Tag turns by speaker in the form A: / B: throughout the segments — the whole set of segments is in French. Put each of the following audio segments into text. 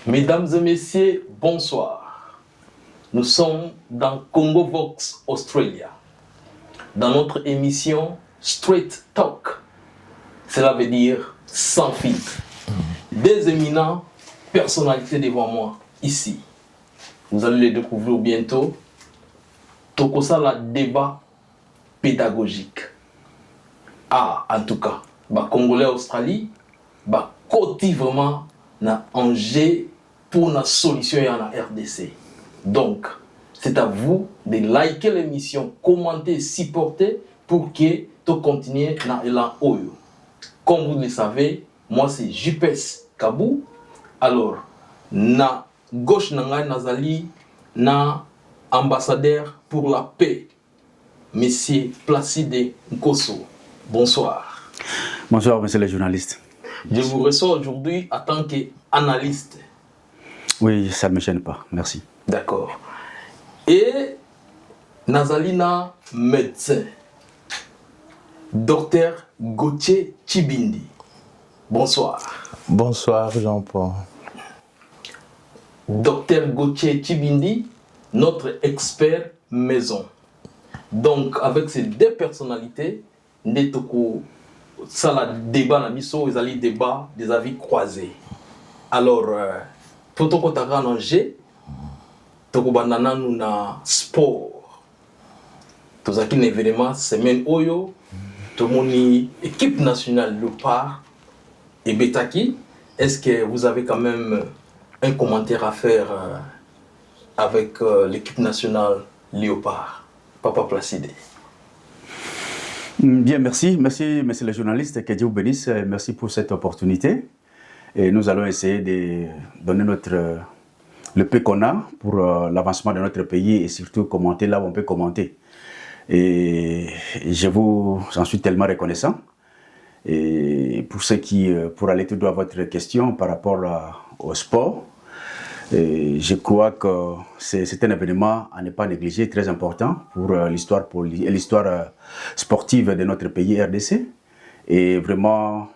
A: Mesdames et messieurs, bonsoir. Nous sommes dans Congo Vox Australia, dans notre émission Straight Talk. Cela veut dire sans filtre. Des éminents personnalités devant moi, ici. Vous allez les découvrir bientôt. Tokosa la débat pédagogique. En tout cas, Congolais Australie, côté vraiment na enjeu pour la solution à la RDC. Donc, c'est à vous de liker l'émission, commenter, supporter pour que tu continues dans l'élan Oyo. Comme vous le savez, moi c'est JPS Kabou. Alors, na gauche nangai nazali na ambassadeur pour la paix, Monsieur Placide Nkosso. Bonsoir.
B: Bonsoir, monsieur le journaliste.
A: Je vous reçois aujourd'hui en tant qu'analyste.
B: Oui, ça ne me gêne pas, merci.
A: D'accord. Et Nazalina, médecin, docteur Gauthier Tchibindi. Bonsoir.
C: Bonsoir Jean-Paul.
A: Docteur Gauthier Tchibindi, notre expert maison. Donc, avec ces deux personnalités, Netoko, ça la débat na biso, ils allaient débat des avis croisés. Alors, pour toko taka nanje, toko banana nous na sport. Tozaki un événement semaine oyo, tout moni équipe nationale Léopard et Betaki. Est-ce que vous avez quand même un commentaire à faire avec l'équipe nationale Léopard, Papa Placide?
B: Bien, merci. Merci, monsieur le journaliste. Que Dieu vous bénisse. Merci pour cette opportunité. Et nous allons essayer de donner le peu qu'on a pour l'avancement de notre pays et surtout commenter là où on peut commenter. Et j'en suis tellement reconnaissant. Et pour aller tout droit à votre question par rapport au sport, et je crois que c'est un événement à ne pas négliger, très important pour l'histoire sportive de notre pays RDC. Et vraiment,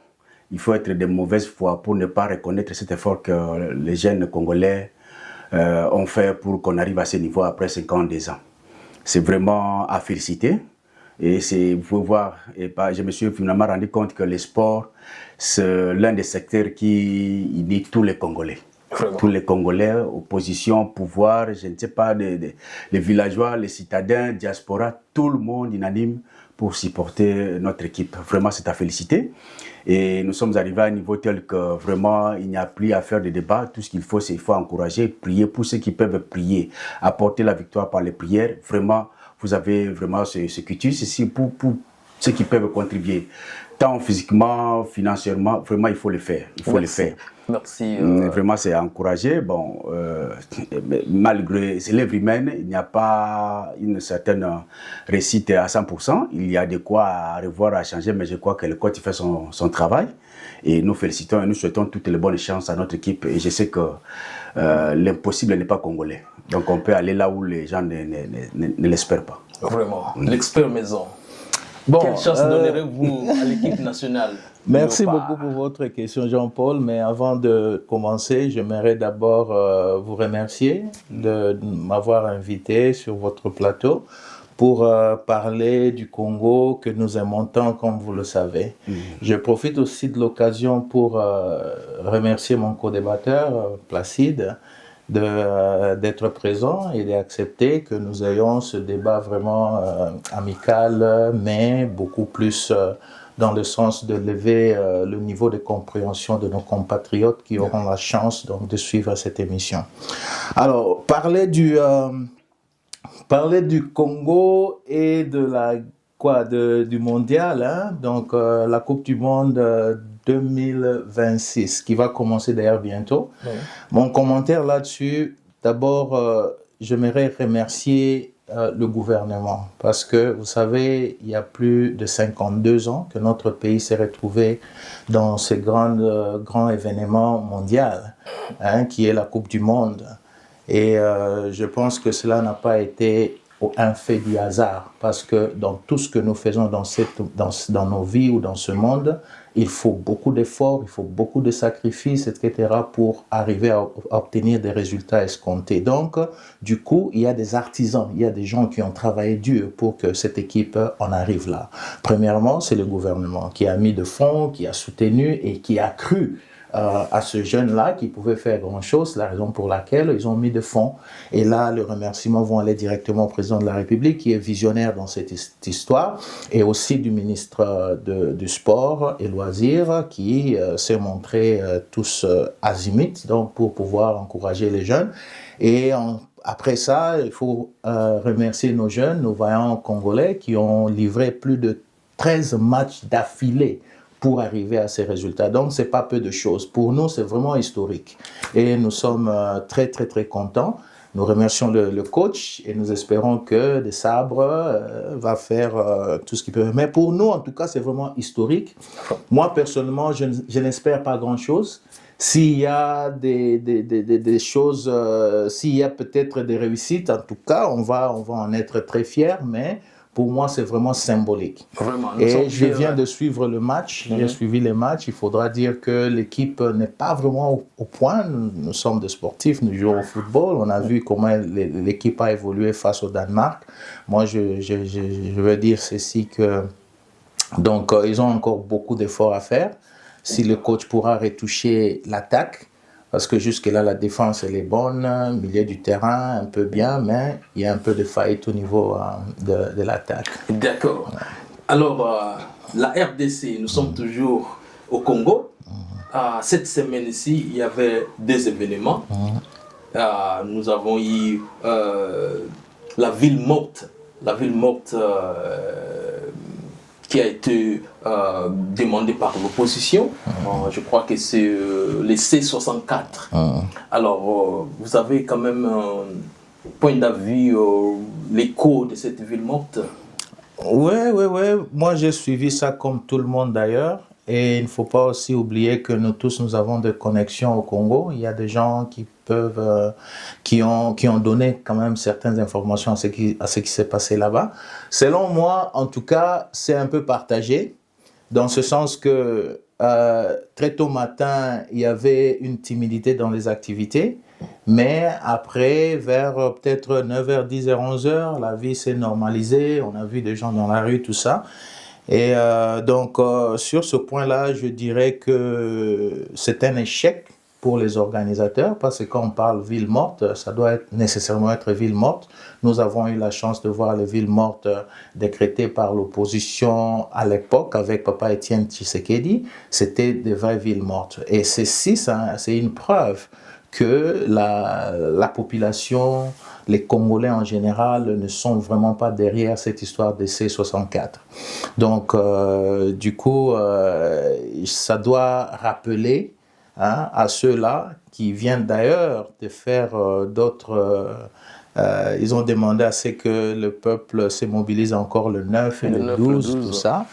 B: il faut être de mauvaise foi pour ne pas reconnaître cet effort que les jeunes Congolais ont fait pour qu'on arrive à ce niveau après 52 ans. C'est vraiment à féliciter. Et vous pouvez voir, je me suis finalement rendu compte que le sport, c'est l'un des secteurs qui unit tous les Congolais. Vraiment. Tous les Congolais, opposition, pouvoir, je ne sais pas, les villageois, les citadins, diaspora, tout le monde unanime pour supporter notre équipe. Vraiment, c'est à féliciter. Et nous sommes arrivés à un niveau tel que vraiment, il n'y a plus à faire de débat. Tout ce qu'il faut, c'est qu'il faut encourager, prier pour ceux qui peuvent prier, apporter la victoire par les prières. Vraiment, vous avez vraiment ce quitus ici pour ceux qui peuvent contribuer. Tant physiquement, financièrement, vraiment, il faut le faire. Il faut le faire.
A: Merci.
B: Vraiment, c'est à encourager. Bon, malgré l'œuvre humaine, il n'y a pas une certaine réussite à 100%. Il y a de quoi à revoir, à changer, mais je crois que le coach fait son travail. Et nous félicitons et nous souhaitons toutes les bonnes chances à notre équipe. Et je sais que l'impossible n'est pas congolais. Donc on peut aller là où les gens ne l'espèrent pas.
A: Vraiment, l'expert maison. Bon, quelle chance donnerez-vous à l'équipe nationale?
C: Merci beaucoup pour votre question, Jean-Paul. Mais avant de commencer, j'aimerais d'abord vous remercier de m'avoir invité sur votre plateau pour parler du Congo que nous aimons tant, comme vous le savez. Je profite aussi de l'occasion pour remercier mon co-débatteur, Placide, d'être présent et d'accepter que nous ayons ce débat vraiment amical, mais beaucoup plus dans le sens de lever le niveau de compréhension de nos compatriotes qui auront la chance donc, de suivre cette émission. Alors, parler du Congo et du mondial, hein, donc la Coupe du Monde 2026 qui va commencer d'ailleurs bientôt. Oui. Mon commentaire là-dessus, d'abord, j'aimerais remercier le gouvernement parce que vous savez, il y a plus de 52 ans que notre pays s'est retrouvé dans ce grand événement mondial, hein, qui est la Coupe du Monde. Et je pense que cela n'a pas été un fait du hasard, parce que dans tout ce que nous faisons dans nos vies ou dans ce monde, il faut beaucoup d'efforts, il faut beaucoup de sacrifices, etc. pour arriver à obtenir des résultats escomptés. Donc, du coup, il y a des artisans, il y a des gens qui ont travaillé dur pour que cette équipe en arrive là. Premièrement, c'est le gouvernement qui a mis de fonds, qui a soutenu et qui a cru à ce jeune-là qui pouvait faire grand-chose, la raison pour laquelle ils ont mis de fonds. Et là, les remerciements vont aller directement au président de la République, qui est visionnaire dans cette histoire, et aussi du ministre du Sport et Loisirs, qui s'est montré tous azimuts, donc pour pouvoir encourager les jeunes. Et après ça, il faut remercier nos jeunes, nos vaillants Congolais, qui ont livré plus de 13 matchs d'affilée pour arriver à ces résultats. Donc, ce n'est pas peu de choses. Pour nous, c'est vraiment historique. Et nous sommes très, très, très contents. Nous remercions le coach et nous espérons que Des Sabres va faire tout ce qu'il peut. Mais pour nous, en tout cas, c'est vraiment historique. Moi, personnellement, je n'espère pas grand-chose. S'il y a des choses, s'il y a peut-être des réussites, en tout cas, on va en être très fiers, mais pour moi, c'est vraiment symbolique.
A: Vraiment,
C: et je viens de suivre le match, j'ai suivi les matchs. Il faudra dire que l'équipe n'est pas vraiment au point. Nous sommes des sportifs, nous jouons au football. On a vu comment l'équipe a évolué face au Danemark. Moi, je veux dire ceci que... Donc, ils ont encore beaucoup d'efforts à faire. Si le coach pourra retoucher l'attaque, parce que jusque-là, la défense, elle est bonne, milieu du terrain, un peu bien, mais il y a un peu de faillite au niveau de l'attaque.
A: D'accord. Ouais. Alors, la RDC, nous sommes toujours au Congo. Cette semaine-ci, il y avait des événements. Nous avons eu la ville morte qui a été demandé par l'opposition. Je crois que c'est les C64. Alors, vous avez quand même un point d'avis, l'écho de cette ville morte?
C: Oui. Moi, j'ai suivi ça comme tout le monde d'ailleurs. Et il ne faut pas aussi oublier que nous tous, nous avons des connexions au Congo. Il y a des gens qui ont donné quand même certaines informations à ce qui s'est passé là-bas. Selon moi, en tout cas, c'est un peu partagé, dans ce sens que très tôt matin, il y avait une timidité dans les activités, mais après, vers peut-être 9h, 10h, 11h, la vie s'est normalisée, on a vu des gens dans la rue, tout ça. Et donc, sur ce point-là, je dirais que c'est un échec pour les organisateurs, parce que quand on parle ville morte, ça doit nécessairement être ville morte. Nous avons eu la chance de voir les villes mortes décrétées par l'opposition à l'époque avec Papa Étienne Tshisekedi. C'était des vraies villes mortes. Et c'est une preuve que la population, les Congolais en général, ne sont vraiment pas derrière cette histoire des C64. Donc, du coup, ça doit rappeler à ceux-là qui viennent d'ailleurs de faire d'autres... ils ont demandé à ce que le peuple se mobilise encore le 9 et le 12, tout ça.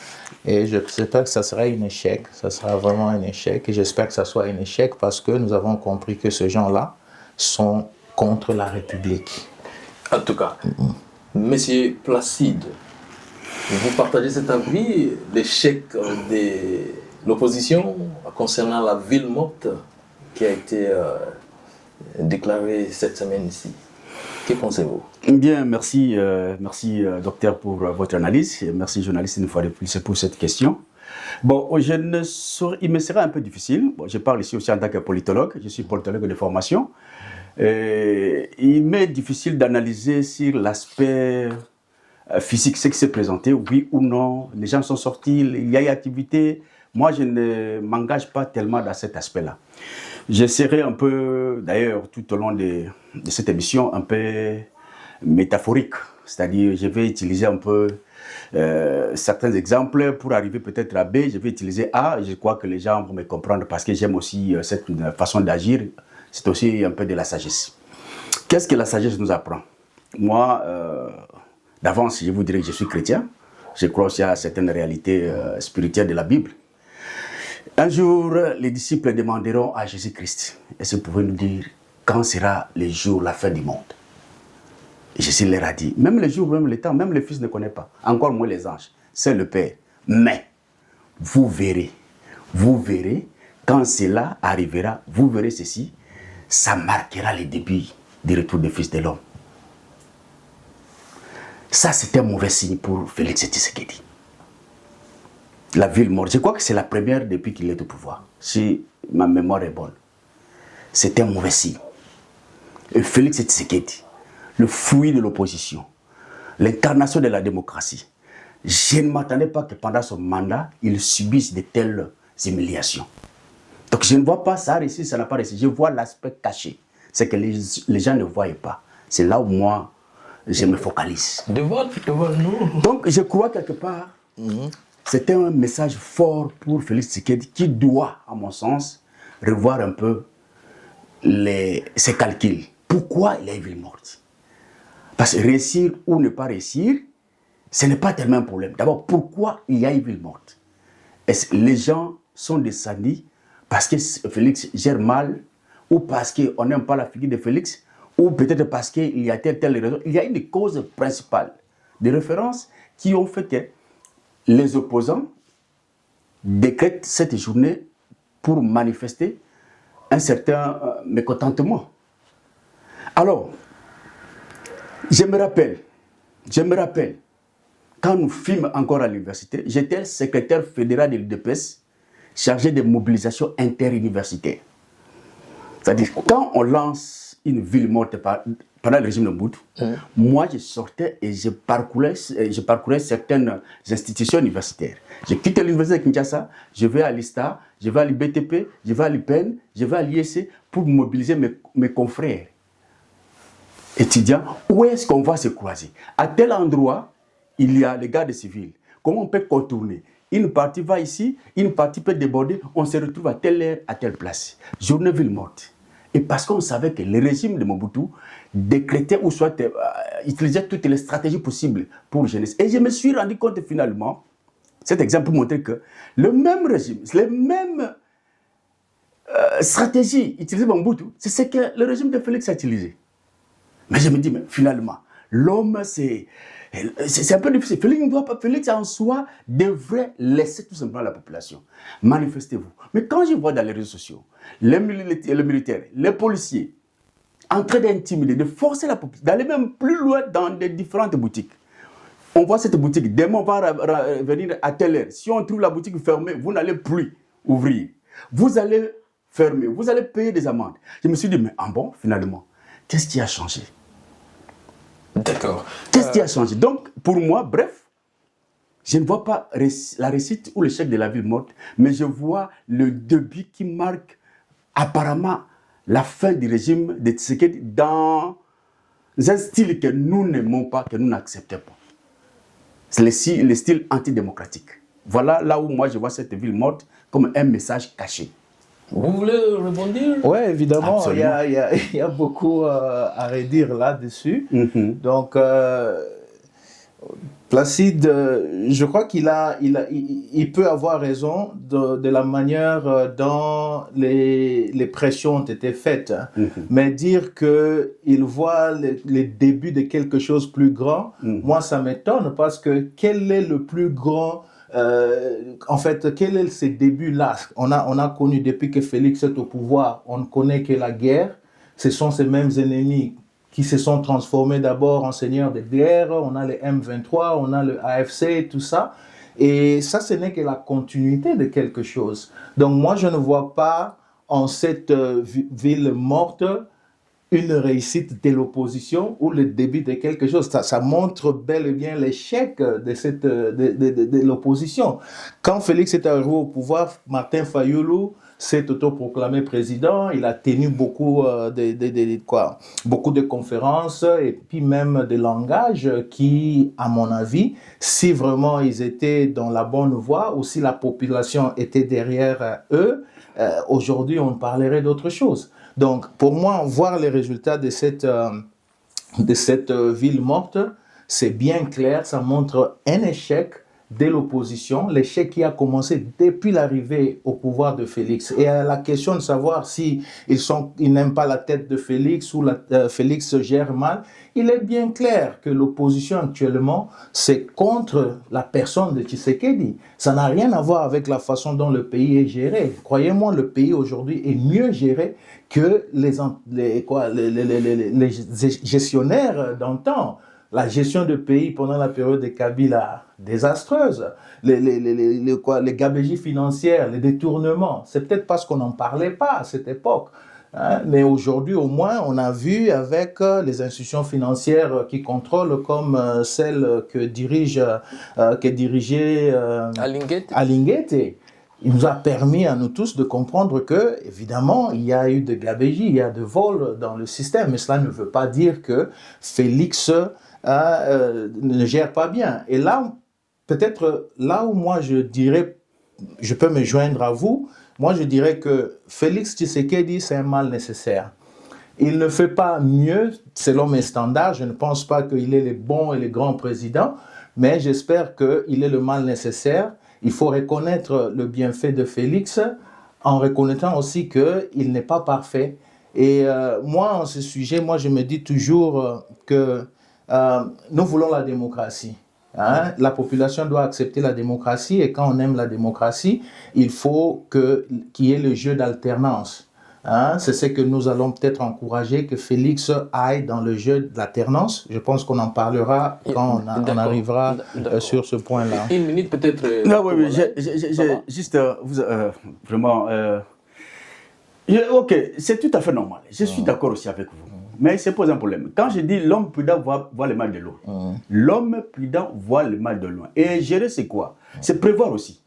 C: Et j'espère que ça sera un échec, ça sera vraiment un échec. Et j'espère que ça soit un échec parce que nous avons compris que ces gens-là sont contre la République.
A: En tout cas, Monsieur Placide, vous partagez cet avis, l'échec de l'opposition concernant la ville morte qui a été déclarée cette semaine ici. Que pensez-vous?
B: Bien, merci docteur pour votre analyse et merci journaliste une fois de plus pour cette question. Bon, il me sera un peu difficile, je parle ici aussi en tant que politologue, je suis politologue de formation, il m'est difficile d'analyser sur l'aspect physique, ce qui s'est présenté, oui ou non, les gens sont sortis, il y a eu activité. Moi, je ne m'engage pas tellement dans cet aspect-là. J'essaierai un peu, d'ailleurs, tout au long de cette émission, un peu métaphorique. C'est-à-dire, je vais utiliser un peu certains exemples pour arriver peut-être à B. Je vais utiliser A. Je crois que les gens vont me comprendre parce que j'aime aussi cette façon d'agir. C'est aussi un peu de la sagesse. Qu'est-ce que la sagesse nous apprend? Moi, d'avance, je vous dirais que je suis chrétien. Je crois aussi à certaines réalités spirituelles de la Bible. Un jour, les disciples demanderont à Jésus-Christ, est-ce que vous pouvez nous dire quand sera le jour, la fin du monde? Et Jésus leur a dit, même le jour, même le temps, même le Fils ne connaît pas, encore moins les anges, c'est le Père. Mais vous verrez, quand cela arrivera, vous verrez ceci, ça marquera le début du retour du Fils de l'homme. Ça, c'était un mauvais signe pour Félix Tshisekedi. La ville morte, je crois que c'est la première depuis qu'il est au pouvoir, si ma mémoire est bonne. C'était un mauvais signe. Et Félix Tshisekedi, le fruit de l'opposition, l'incarnation de la démocratie, je ne m'attendais pas que pendant son mandat, il subisse de telles humiliations. Donc je ne vois pas ça réussir, ça n'a pas réussi. Je vois l'aspect caché. C'est que les gens ne voient pas. C'est là où moi, je me focalise.
A: Devant nous.
B: Donc je crois quelque part, c'était un message fort pour Félix Tshisekedi qui doit, à mon sens, revoir un peu ses calculs. Pourquoi il a une ville morte? Parce que réussir ou ne pas réussir, ce n'est pas tellement un problème. D'abord, pourquoi il y a une ville morte? Les gens sont descendus parce que Félix gère mal, ou parce qu'on n'aime pas la figure de Félix, ou peut-être parce qu'il y a telle raison. Il y a une cause principale, des références qui ont fait que les opposants décrètent cette journée pour manifester un certain mécontentement. Alors, je me rappelle, quand nous fûmes encore à l'université, j'étais secrétaire fédéral de l'UDPS, chargé des mobilisations interuniversitaires. C'est-à-dire, quand on lance une ville morte pendant le régime de Mobutu, moi je sortais et je parcourais certaines institutions universitaires. Je quitte l'université de Kinshasa, je vais à l'ISTA, je vais à l'IBTP, je vais à l'IPEN, je vais à l'IEC pour mobiliser mes confrères étudiants. Où est-ce qu'on va se croiser? À tel endroit, il y a les gardes civils. Comment on peut contourner? Une partie va ici, une partie peut déborder, on se retrouve à telle heure, à telle place. Journée ville morte. Et parce qu'on savait que le régime de Mobutu décrétait ou soit utilisait toutes les stratégies possibles pour la jeunesse. Et je me suis rendu compte finalement, cet exemple montrait que le même régime, les mêmes stratégies utilisées par Mobutu, c'est ce que le régime de Félix a utilisé. Mais je me dis, mais finalement, l'homme, c'est un peu difficile. Félix en soi devrait laisser tout simplement la population. Manifestez-vous. Mais quand je vois dans les réseaux sociaux, les militaires, les policiers, en train d'intimider, de forcer la population, d'aller même plus loin dans des différentes boutiques. On voit cette boutique, demain on va venir à telle heure. Si on trouve la boutique fermée, vous n'allez plus ouvrir. Vous allez fermer, vous allez payer des amendes. Je me suis dit, mais bon, finalement, qu'est-ce qui a changé?
A: D'accord.
B: Qu'est-ce qui a changé? Donc, pour moi, bref, je ne vois pas la réussite ou l'échec de la ville morte, mais je vois le début qui marque apparemment la fin du régime de Tshisekedi dans un style que nous n'aimons pas, que nous n'acceptons pas. C'est le style antidémocratique. Voilà là où moi je vois cette ville morte comme un message caché.
A: Vous voulez rebondir?
C: Oui, évidemment, il y a beaucoup à redire là-dessus. Donc, Placide, je crois il peut avoir raison de la manière dont les pressions ont été faites. Mais dire qu'il voit les débuts de quelque chose de plus grand, moi ça m'étonne parce que quel est le plus grand... en fait, quel est ces débuts-là? On a connu depuis que Félix est au pouvoir, on ne connaît que la guerre. Ce sont ces mêmes ennemis qui se sont transformés d'abord en seigneurs de guerre. On a le M23, on a le AFC, tout ça. Et ça, ce n'est que la continuité de quelque chose. Donc moi, je ne vois pas en cette ville morte une réussite de l'opposition ou le début de quelque chose. Ça montre bel et bien l'échec de l'opposition. Quand Félix est arrivé au pouvoir, Martin Fayulu s'est autoproclamé président. Il a tenu beaucoup de conférences et puis même de langages qui, à mon avis, si vraiment ils étaient dans la bonne voie ou si la population était derrière eux, aujourd'hui on parlerait d'autre chose. Donc, pour moi, voir les résultats de cette ville morte, c'est bien clair, ça montre un échec dès l'opposition, l'échec qui a commencé depuis l'arrivée au pouvoir de Félix. Et à la question de savoir si ils n'aiment pas la tête de Félix ou Félix gère mal, il est bien clair que l'opposition actuellement, c'est contre la personne de Tshisekedi. Ça n'a rien à voir avec la façon dont le pays est géré. Croyez-moi, le pays aujourd'hui est mieux géré que les gestionnaires d'antan. La gestion de pays pendant la période de Kabila, désastreuse. Les gabégies financières, les détournements, c'est peut-être parce qu'on n'en parlait pas à cette époque. Hein, mais aujourd'hui, au moins, on a vu avec les institutions financières qui contrôlent, comme celle que dirigeait Alinguete. Il nous a permis à nous tous de comprendre que, évidemment, il y a eu de gabégie, il y a de vol dans le système, mais cela ne veut pas dire que Félix ne gère pas bien. Et là, peut-être là où moi je dirais, je peux me joindre à vous, moi je dirais que Félix Tshisekedi, c'est un mal nécessaire. Il ne fait pas mieux, selon mes standards, je ne pense pas qu'il est le bon et le grand président, mais j'espère qu'il est le mal nécessaire. Il faut reconnaître le bienfait de Félix en reconnaissant aussi qu'il n'est pas parfait. Et moi, en ce sujet, moi je me dis toujours que nous voulons la démocratie. Hein? La population doit accepter la démocratie et quand on aime la démocratie, il faut qu'il y ait le jeu d'alternance. Hein? C'est ce que nous allons peut-être encourager, que Félix aille dans le jeu d'alternance. Je pense qu'on en parlera quand on arrivera sur ce point-là.
A: Une minute peut-être.
B: Non, oui, juste, vraiment, ok, c'est tout à fait normal. Je suis d'accord aussi avec vous. Mais c'est pose un problème. Quand je dis l'homme prudent voit le mal de loin, l'homme prudent voit le mal de loin. Et gérer, c'est quoi? C'est prévoir aussi.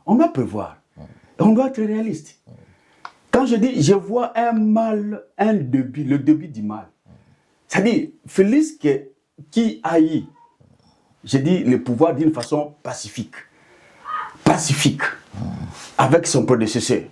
B: On doit prévoir. On doit être réaliste. Quand je dis je vois un mal, le début du mal, c'est-à-dire Félix qui haït, je dis le pouvoir d'une façon pacifique, avec son prédécesseur.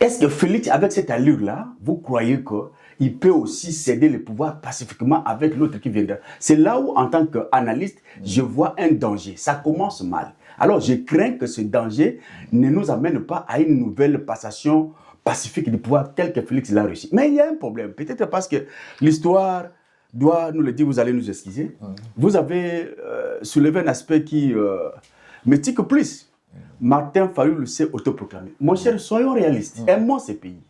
B: Est-ce que Félix, avec cette allure-là, vous croyez qu'il peut aussi céder le pouvoir pacifiquement avec l'autre qui viendra? C'est là où, en tant qu'analyste, je vois un danger. Ça commence mal. Alors, je crains que ce danger ne nous amène pas à une nouvelle passation pacifique du pouvoir tel que Félix l'a réussi. Mais il y a un problème. Peut-être parce que l'histoire doit nous le dire, vous allez nous excuser. Vous avez soulevé un aspect qui me tique plus. Martin Fayulu s'est autoproclamé. Mon cher, soyons réalistes. Aimons ce pays.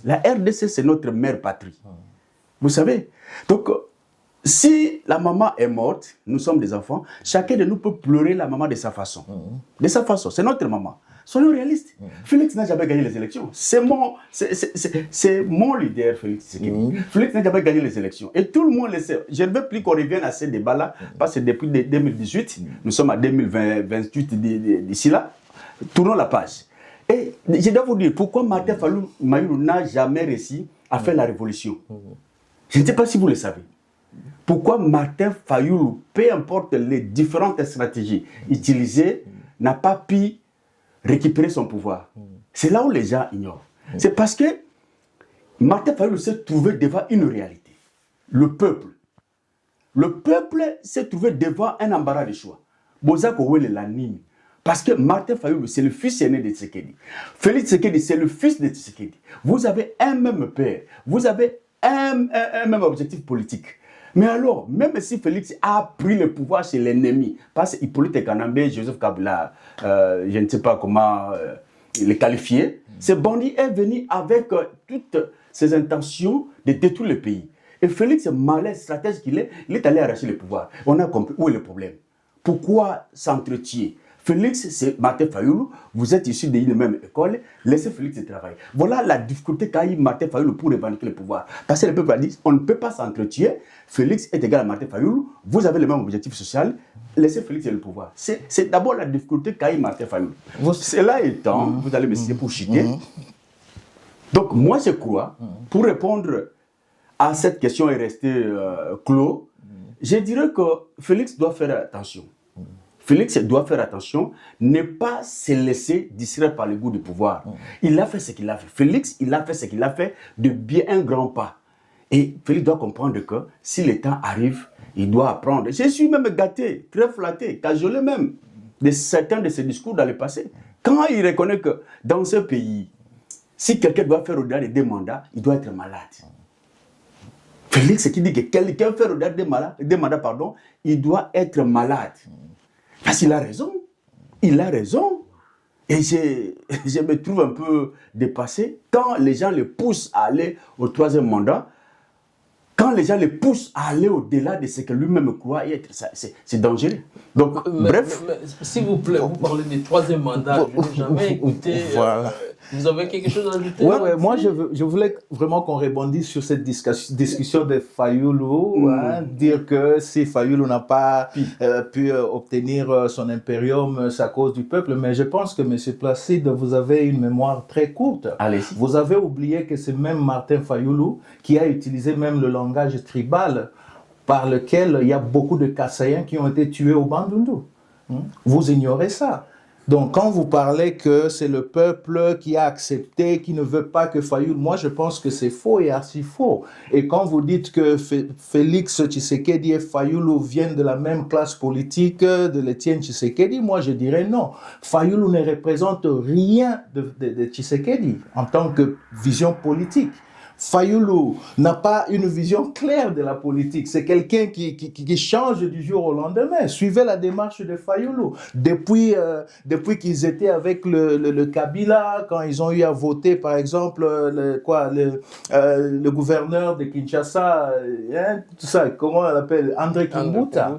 B: La RDC, c'est notre mère patrie. Vous savez? Donc, si la maman est morte, nous sommes des enfants, chacun de nous peut pleurer la maman de sa façon. De sa façon, c'est notre maman. Soyons réalistes. Félix n'a jamais gagné les élections. C'est mon leader, Félix. Félix n'a jamais gagné les élections. Et tout le monde le sait. Je ne veux plus qu'on revienne à ces débats-là, parce que depuis 2018, nous sommes à 2028 d'ici là. Tournons la page. Et je dois vous dire, pourquoi Martin Fayulu n'a jamais réussi à faire la révolution? Je ne sais pas si vous le savez. Pourquoi Martin Fayulu, peu importe les différentes stratégies utilisées, n'a pas pu récupérer son pouvoir? C'est là où les gens ignorent. C'est parce que Martin Fayulu s'est trouvé devant une réalité. Le peuple s'est trouvé devant un embarras de choix. Bozako Wele Lanini. Parce que Martin Fayulu, c'est le fils aîné de Tshisekedi. Félix Tshisekedi, c'est le fils de Tshisekedi. Vous avez un même père. Vous avez un même objectif politique. Mais alors, même si Félix a pris le pouvoir chez l'ennemi, parce qu'Hippolyte Kanambe, Joseph Kabila, je ne sais pas comment le qualifier, ce bandit est venu avec toutes ses intentions de détruire le pays. Et Félix, malin stratège qu'il est, il est allé arracher le pouvoir. On a compris où est le problème. Pourquoi s'entretuer? Félix, c'est Martin Fayulu, vous êtes issus d'une même école, laissez Félix travailler. Voilà la difficulté qu'a eu Martin Fayulu pour revendiquer le pouvoir. Parce que le peuple a dit, on ne peut pas s'entretuer, Félix est égal à Martin Fayulu, vous avez le même objectif social, laissez Félix le pouvoir. C'est d'abord la difficulté qu'a eu Martin Fayulu. Cela étant, vous allez me citer pour chiquer. Donc moi je crois, pour répondre à cette question et rester clos, je dirais que Félix doit faire attention. Félix doit faire attention, ne pas se laisser distraire par le goût du pouvoir. Il a fait ce qu'il a fait. Félix, il a fait ce qu'il a fait de bien un grand pas. Et Félix doit comprendre que si le temps arrive, il doit apprendre. Je suis même gâté, très flatté, cajolé même, de certains de ses discours dans le passé. Quand il reconnaît que dans ce pays, si quelqu'un doit faire au-delà de 2 mandats, il doit être malade. Félix qui dit que quelqu'un fait au-delà de 2 mandats, il doit être malade. Parce qu'il a raison. Il a raison. Et je me trouve un peu dépassé quand les gens le poussent à aller au 3e mandat. Quand les gens le poussent à aller au-delà de ce que lui-même croit être, c'est dangereux. Donc, bref.
A: Mais, s'il vous plaît, vous parlez du 3e mandat, je n'ai jamais écouté.
C: Voilà.
A: Vous avez quelque chose à ajouter?
C: Ouais, moi je voulais vraiment qu'on rebondisse sur cette discussion de Fayulu, dire que si Fayulu n'a pas pu obtenir son impérium, c'est à cause du peuple, mais je pense que M. Placide, vous avez une mémoire très courte.
B: Allez-y.
C: Vous avez oublié que c'est même Martin Fayulu qui a utilisé même le langage tribal par lequel il y a beaucoup de Kassaïens qui ont été tués au Bandundu. Vous ignorez ça. Donc, quand vous parlez que c'est le peuple qui a accepté, qui ne veut pas que Fayulu, moi je pense que c'est faux et archi faux. Et quand vous dites que Félix Tshisekedi et Fayulu viennent de la même classe politique de l'Étienne Tshisekedi, moi je dirais non. Fayulu ne représente rien de Tshisekedi en tant que vision politique. Fayulu n'a pas une vision claire de la politique. C'est quelqu'un qui change du jour au lendemain. Suivez la démarche de Fayulu. Depuis qu'ils étaient avec le Kabila, quand ils ont eu à voter, par exemple, le gouverneur de Kinshasa, tout ça, comment on l'appelle, André Kimbuta.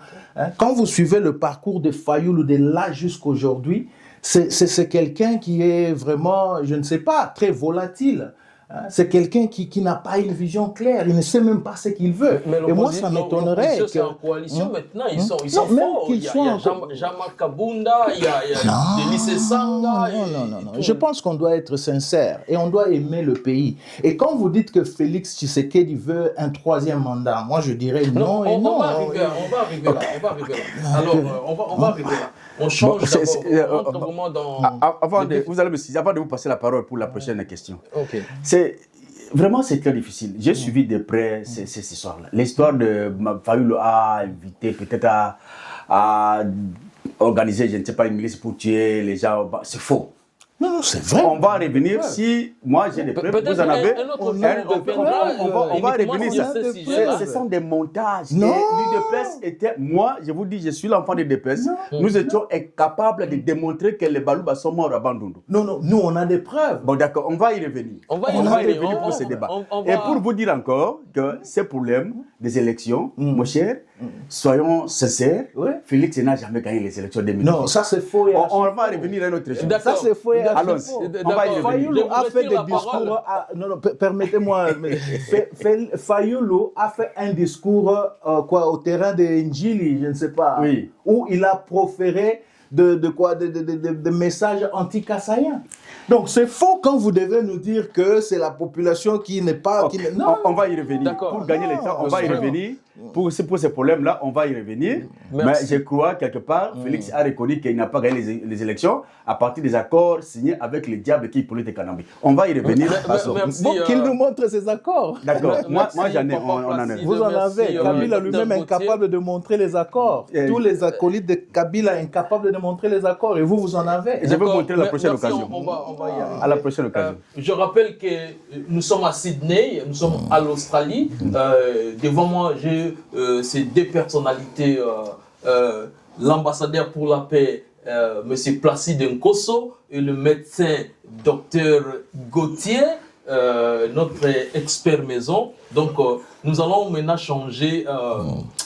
C: Quand vous suivez le parcours de Fayulu de là jusqu'aujourd'hui, c'est quelqu'un qui est vraiment, je ne sais pas, très volatile. C'est quelqu'un qui n'a pas une vision claire, il ne sait même pas ce qu'il veut.
A: Et
C: moi, ça m'étonnerait que...
A: C'est en coalition maintenant, ils sont
C: forts.
A: Il y a Jama Kabunda, il y a Denis Sanga.
C: Non. Je pense qu'on doit être sincère et on doit aimer le pays. Et quand vous dites que Félix Tshisekedi veut un 3e mandat, moi je dirais non et non.
A: On va arriver là. Alors, on va arriver là. On change
B: avant de vous passer la parole pour la prochaine question.
A: Ok.
B: C'est très difficile. J'ai suivi de près ces histoires-là. L'histoire de Fayulu a invité peut-être à organiser, je ne sais pas, une milice pour tuer les gens. C'est faux.
C: Non, c'est vrai.
B: On va revenir si moi j'ai des preuves. Vous en avez. On va revenir. Ce sont des montages. Moi, je vous dis, je suis l'enfant de DPS. Nous étions incapables de démontrer que les Balouba sont morts à Bandundu.
C: Non, nous on a des preuves.
B: Bon, d'accord, on va y revenir. On va y revenir pour ce débat. Et pour vous dire encore que ces problèmes des élections, mon cher, soyons sincères, Félix n'a jamais gagné les élections 2020.
C: Non, ça c'est faux.
B: On va revenir à notre chose.
C: Ça c'est faux.
B: Allons, on va y revenir.
C: Fayulu a fait des discours. Permettez-moi. Fayulu a fait un discours au terrain de Njili, je ne sais pas, où il a proféré de messages anti-kassaïens. Donc c'est faux quand vous devez nous dire que c'est la population qui n'est pas...
B: Okay. On va y revenir. Pour gagner le temps, on va y revenir. Pour ces problèmes-là, on va y revenir.
A: Merci.
B: Mais je crois, quelque part, Félix a reconnu qu'il n'a pas gagné les élections à partir des accords signés avec le diable qui est Hippolyte Kanambi. On va y revenir.
C: Qu'il nous montre ses accords.
B: D'accord. Moi j'en ai. On en a.
C: Vous en avez. Kabila lui-même est incapable de montrer les accords. Tous les acolytes de Kabila incapables de montrer les accords. Et vous en avez.
B: Je vais vous montrer la prochaine occasion.
A: On va y arriver.
B: À la prochaine occasion.
A: Je rappelle que nous sommes à Sydney, nous sommes à l'Australie. Devant moi, j'ai ces 2 personnalités, l'ambassadeur pour la paix, M. Placide Nkosso, et le médecin Dr Gauthier, notre expert maison. Donc, nous allons maintenant changer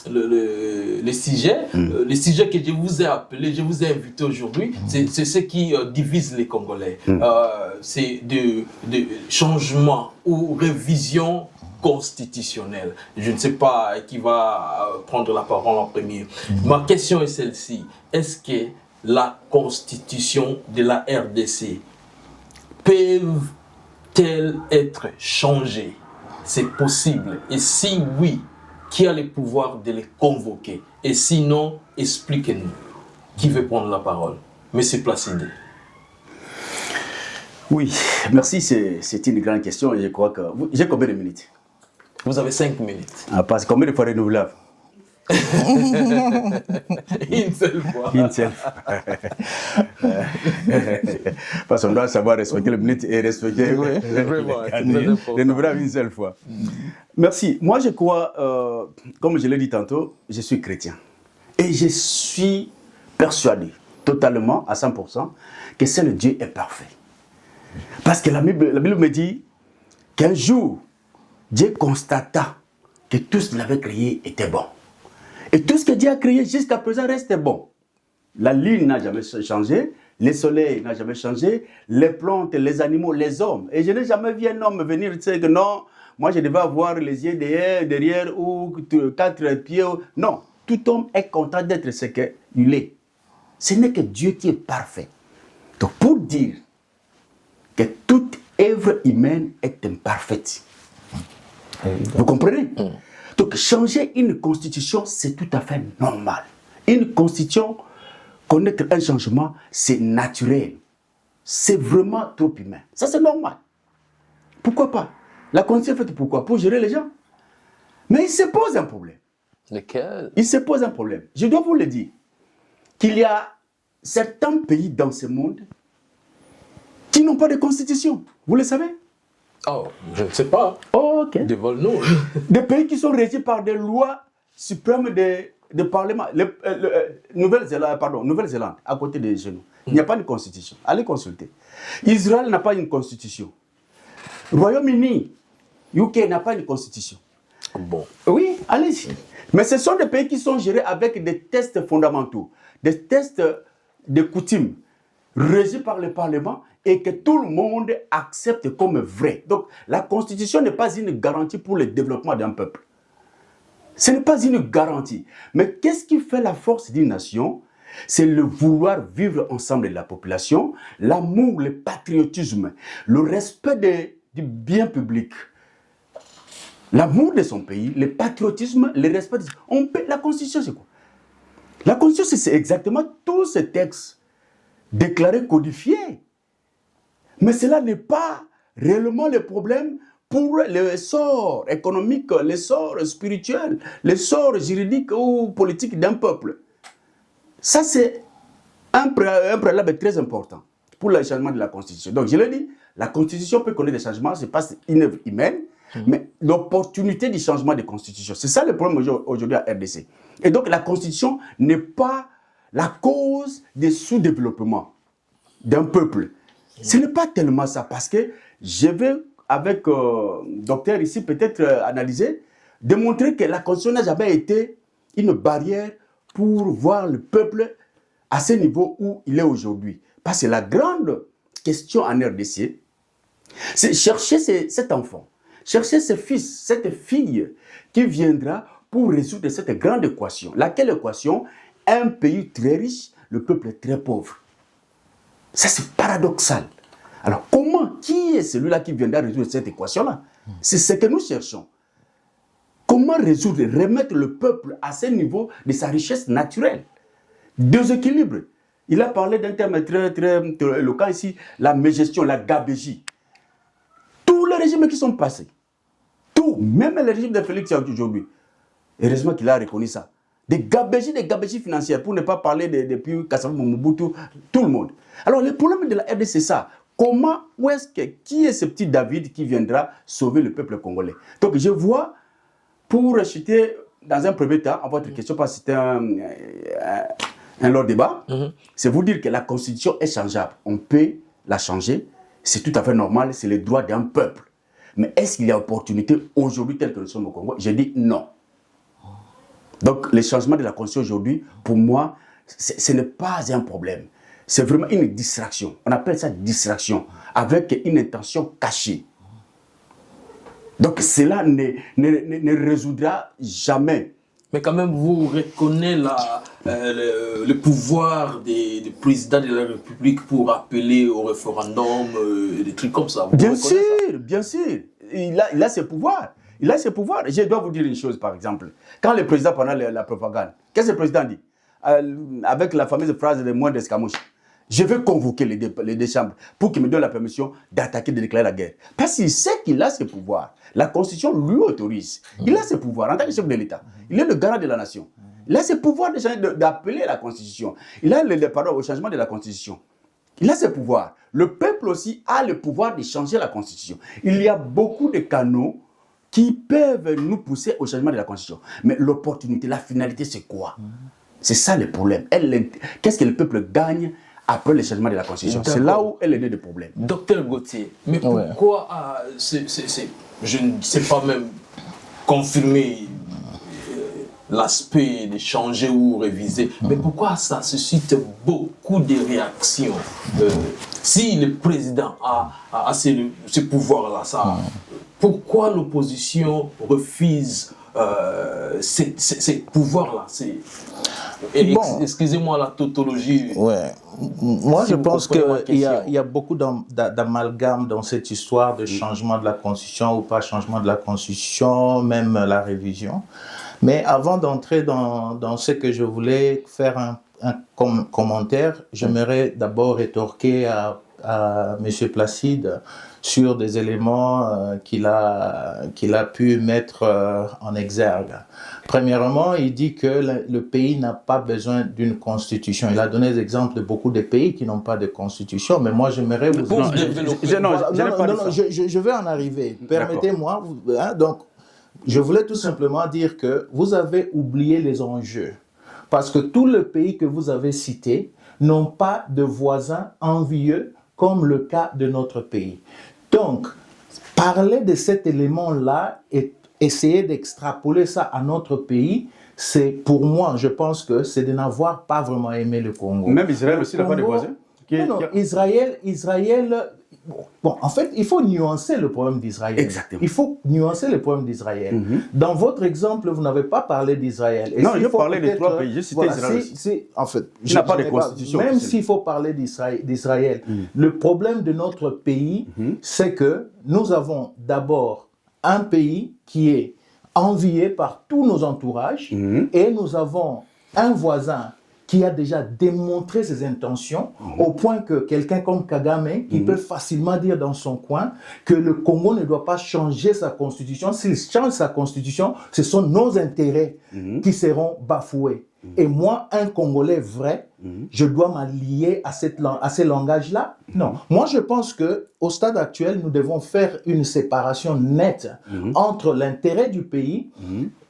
A: le sujet. Le sujet que je vous ai appelé, je vous ai invité aujourd'hui, c'est ce qui divise les Congolais. C'est de changement ou révision constitutionnelle. Je ne sais pas qui va prendre la parole en premier. Ma question est celle-ci. Est-ce que la constitution de la RDC peut-elle être changée? C'est possible. Et si oui, qui a le pouvoir de les convoquer? Et sinon, expliquez-nous. Qui veut prendre la parole? Monsieur Placide.
B: Oui, merci. C'est une grande question et je crois que... J'ai combien de minutes?
A: Vous avez 5 minutes.
B: Parce que combien de fois renouvelable?
A: Une seule fois.
B: Une seule fois. Parce qu'on doit savoir respecter le minute et respecter
A: Vraiment, c'est très important.
B: renouvelable une seule fois. Merci. Moi, je crois, comme je l'ai dit tantôt, je suis chrétien. Et je suis persuadé, totalement, à 100%, que seul Dieu est parfait. Parce que la Bible me dit qu'un jour, Dieu constata que tout ce qu'il avait créé était bon. Et tout ce que Dieu a créé jusqu'à présent reste bon. La lune n'a jamais changé, le soleil n'a jamais changé, les plantes, les animaux, les hommes. Et je n'ai jamais vu un homme venir dire que non, moi je devais avoir les yeux derrière ou 4 pieds. Non, tout homme est content d'être ce qu'il est. Ce n'est que Dieu qui est parfait. Donc pour dire que toute œuvre humaine est imparfaite. Vous comprenez? Donc changer une constitution, c'est tout à fait normal. Une constitution, connaître un changement, c'est naturel. C'est vraiment trop humain. Ça, c'est normal. Pourquoi pas? La constitution est faite pourquoi? Pour gérer les gens. Mais il se pose un problème.
A: Lequel?
B: Il se pose un problème. Je dois vous le dire, qu'il y a certains pays dans ce monde qui n'ont pas de constitution. Vous le savez?
A: Oh, je ne sais pas.
B: Oh, ok.
A: Dévoile-nous.
B: Des pays qui sont régis par des lois suprêmes de parlement. Nouvelle-Zélande, à côté de chez nous. Il n'y a pas de constitution. Allez consulter. Israël n'a pas une constitution. Royaume-Uni, UK n'a pas une constitution.
A: Bon.
B: Oui, allez-y. Mais ce sont des pays qui sont gérés avec des tests fondamentaux, des tests de coutumes, régis par le Parlement et que tout le monde accepte comme vrai. Donc, la Constitution n'est pas une garantie pour le développement d'un peuple. Ce n'est pas une garantie. Mais qu'est-ce qui fait la force d'une nation? C'est le vouloir vivre ensemble de la population, l'amour, le patriotisme, le respect du bien public. L'amour de son pays, le patriotisme, le respect. La Constitution, c'est quoi? La Constitution, c'est exactement tous ces textes déclarés, codifiés. Mais cela n'est pas réellement le problème pour le sort économique, le sort spirituel, le sort juridique ou politique d'un peuple. Ça, c'est un préalable très important pour le changement de la Constitution. Donc, je l'ai dit, la Constitution peut connaître des changements, ce n'est pas une œuvre humaine, mais l'opportunité du changement de Constitution. C'est ça le problème aujourd'hui à RDC. Et donc, la Constitution n'est pas la cause des sous-développements d'un peuple. Ce n'est pas tellement ça, parce que je vais, avec docteur ici, peut-être analyser, démontrer que la Constitution n'a jamais été une barrière pour voir le peuple à ce niveau où il est aujourd'hui. Parce que la grande question en RDC, c'est chercher cet enfant, chercher ce fils, cette fille qui viendra pour résoudre cette grande équation. Laquelle équation? Un pays très riche, le peuple très pauvre. Ça, c'est paradoxal. Alors, qui est celui-là qui viendra résoudre cette équation-là? C'est ce que nous cherchons. Comment résoudre, remettre le peuple à ce niveau de sa richesse naturelle? Déséquilibre. Il a parlé d'un terme très éloquent ici, la mégestion, la gabégie. Tous les régimes qui sont passés, même le régime de Félix aujourd'hui, heureusement qu'il a reconnu ça. Des gabégies financières, pour ne pas parler depuis Kassavu, Mobutu, tout le monde. Alors, le problème de la RDC, c'est ça. Qui est ce petit David qui viendra sauver le peuple congolais? Donc, je vois, pour chuter dans un premier temps, à votre question, parce que c'était un long débat, c'est vous dire que la Constitution est changeable. On peut la changer, c'est tout à fait normal, c'est le droit d'un peuple. Mais est-ce qu'il y a opportunité aujourd'hui, tel que nous sommes au Congo? Je dis non. Donc, le changement de la Constitution aujourd'hui, pour moi, ce n'est pas un problème. C'est vraiment une distraction. On appelle ça distraction, avec une intention cachée. Donc, cela ne résoudra jamais.
A: Mais quand même, vous reconnaissez le pouvoir des présidents de la République pour appeler au référendum, des trucs comme ça.
B: Bien sûr. Il a ses pouvoirs. Je dois vous dire une chose, par exemple. Quand le président, pendant la propagande, qu'est-ce que le président dit? Avec la fameuse phrase de Moindre Escamouche. Je vais convoquer les deux chambres pour qu'ils me donnent la permission d'attaquer, de déclarer la guerre. Parce qu'il sait qu'il a ses pouvoirs. La Constitution lui autorise. Il a ses pouvoirs en tant que chef de l'État. Il est le garant de la nation. Il a ce pouvoir d'appeler la Constitution. Il a pardon, au changement de la Constitution. Il a ce pouvoir. Le peuple aussi a le pouvoir de changer la Constitution. Il y a beaucoup de canaux qui peuvent nous pousser au changement de la Constitution. Mais l'opportunité, la finalité, c'est quoi? C'est ça le problème. Qu'est-ce que le peuple gagne après le changement de la Constitution? C'est là où elle est née de problème.
A: Docteur Gauthier, mais pourquoi je ne sais pas même confirmer l'aspect de changer ou réviser, mais pourquoi ça suscite beaucoup de réactions? Si le président a ce pouvoir-là, pourquoi l'opposition refuse ces pouvoirs-là? Excusez-moi la tautologie.
C: Ouais. Moi, je pense qu'il y a beaucoup d'amalgame dans cette histoire de changement de la Constitution ou pas changement de la Constitution, même la révision. Mais avant d'entrer dans ce que je voulais faire un commentaire, j'aimerais d'abord rétorquer à M. Placide sur des éléments qu'il a pu mettre en exergue. Premièrement, il dit que le pays n'a pas besoin d'une constitution. Il a donné des exemples de beaucoup de pays qui n'ont pas de constitution, mais moi j'aimerais vous... Je vais en arriver. Permettez-moi. Donc, je voulais tout simplement dire que vous avez oublié les enjeux. Parce que tous les pays que vous avez cités n'ont pas de voisins envieux comme le cas de notre pays. Donc, parler de cet élément-là et essayer d'extrapoler ça à notre pays, c'est pour moi, je pense que c'est de n'avoir pas vraiment aimé le Congo.
B: Même Israël aussi n'a pas de voisins.
C: Non, Israël, bon, en fait, il faut nuancer le problème d'Israël.
B: Exactement.
C: Il faut nuancer le problème d'Israël. Dans votre exemple, vous n'avez pas parlé d'Israël.
B: Non, je parlais de 3 pays. J'ai cité Israël.
C: En fait,
B: il n'a pas de constitution.
C: Même s'il faut parler d'Israël, le problème de notre pays, c'est que nous avons d'abord un pays qui est envié par tous nos entourages et nous avons un voisin qui a déjà démontré ses intentions au point que quelqu'un comme Kagame, qui peut facilement dire dans son coin que le Congo ne doit pas changer sa constitution. S'il change sa constitution, ce sont nos intérêts qui seront bafoués. Et moi, un Congolais vrai, je dois m'allier à ce langage-là? Non. Moi, je pense qu'au stade actuel, nous devons faire une séparation nette entre l'intérêt du pays,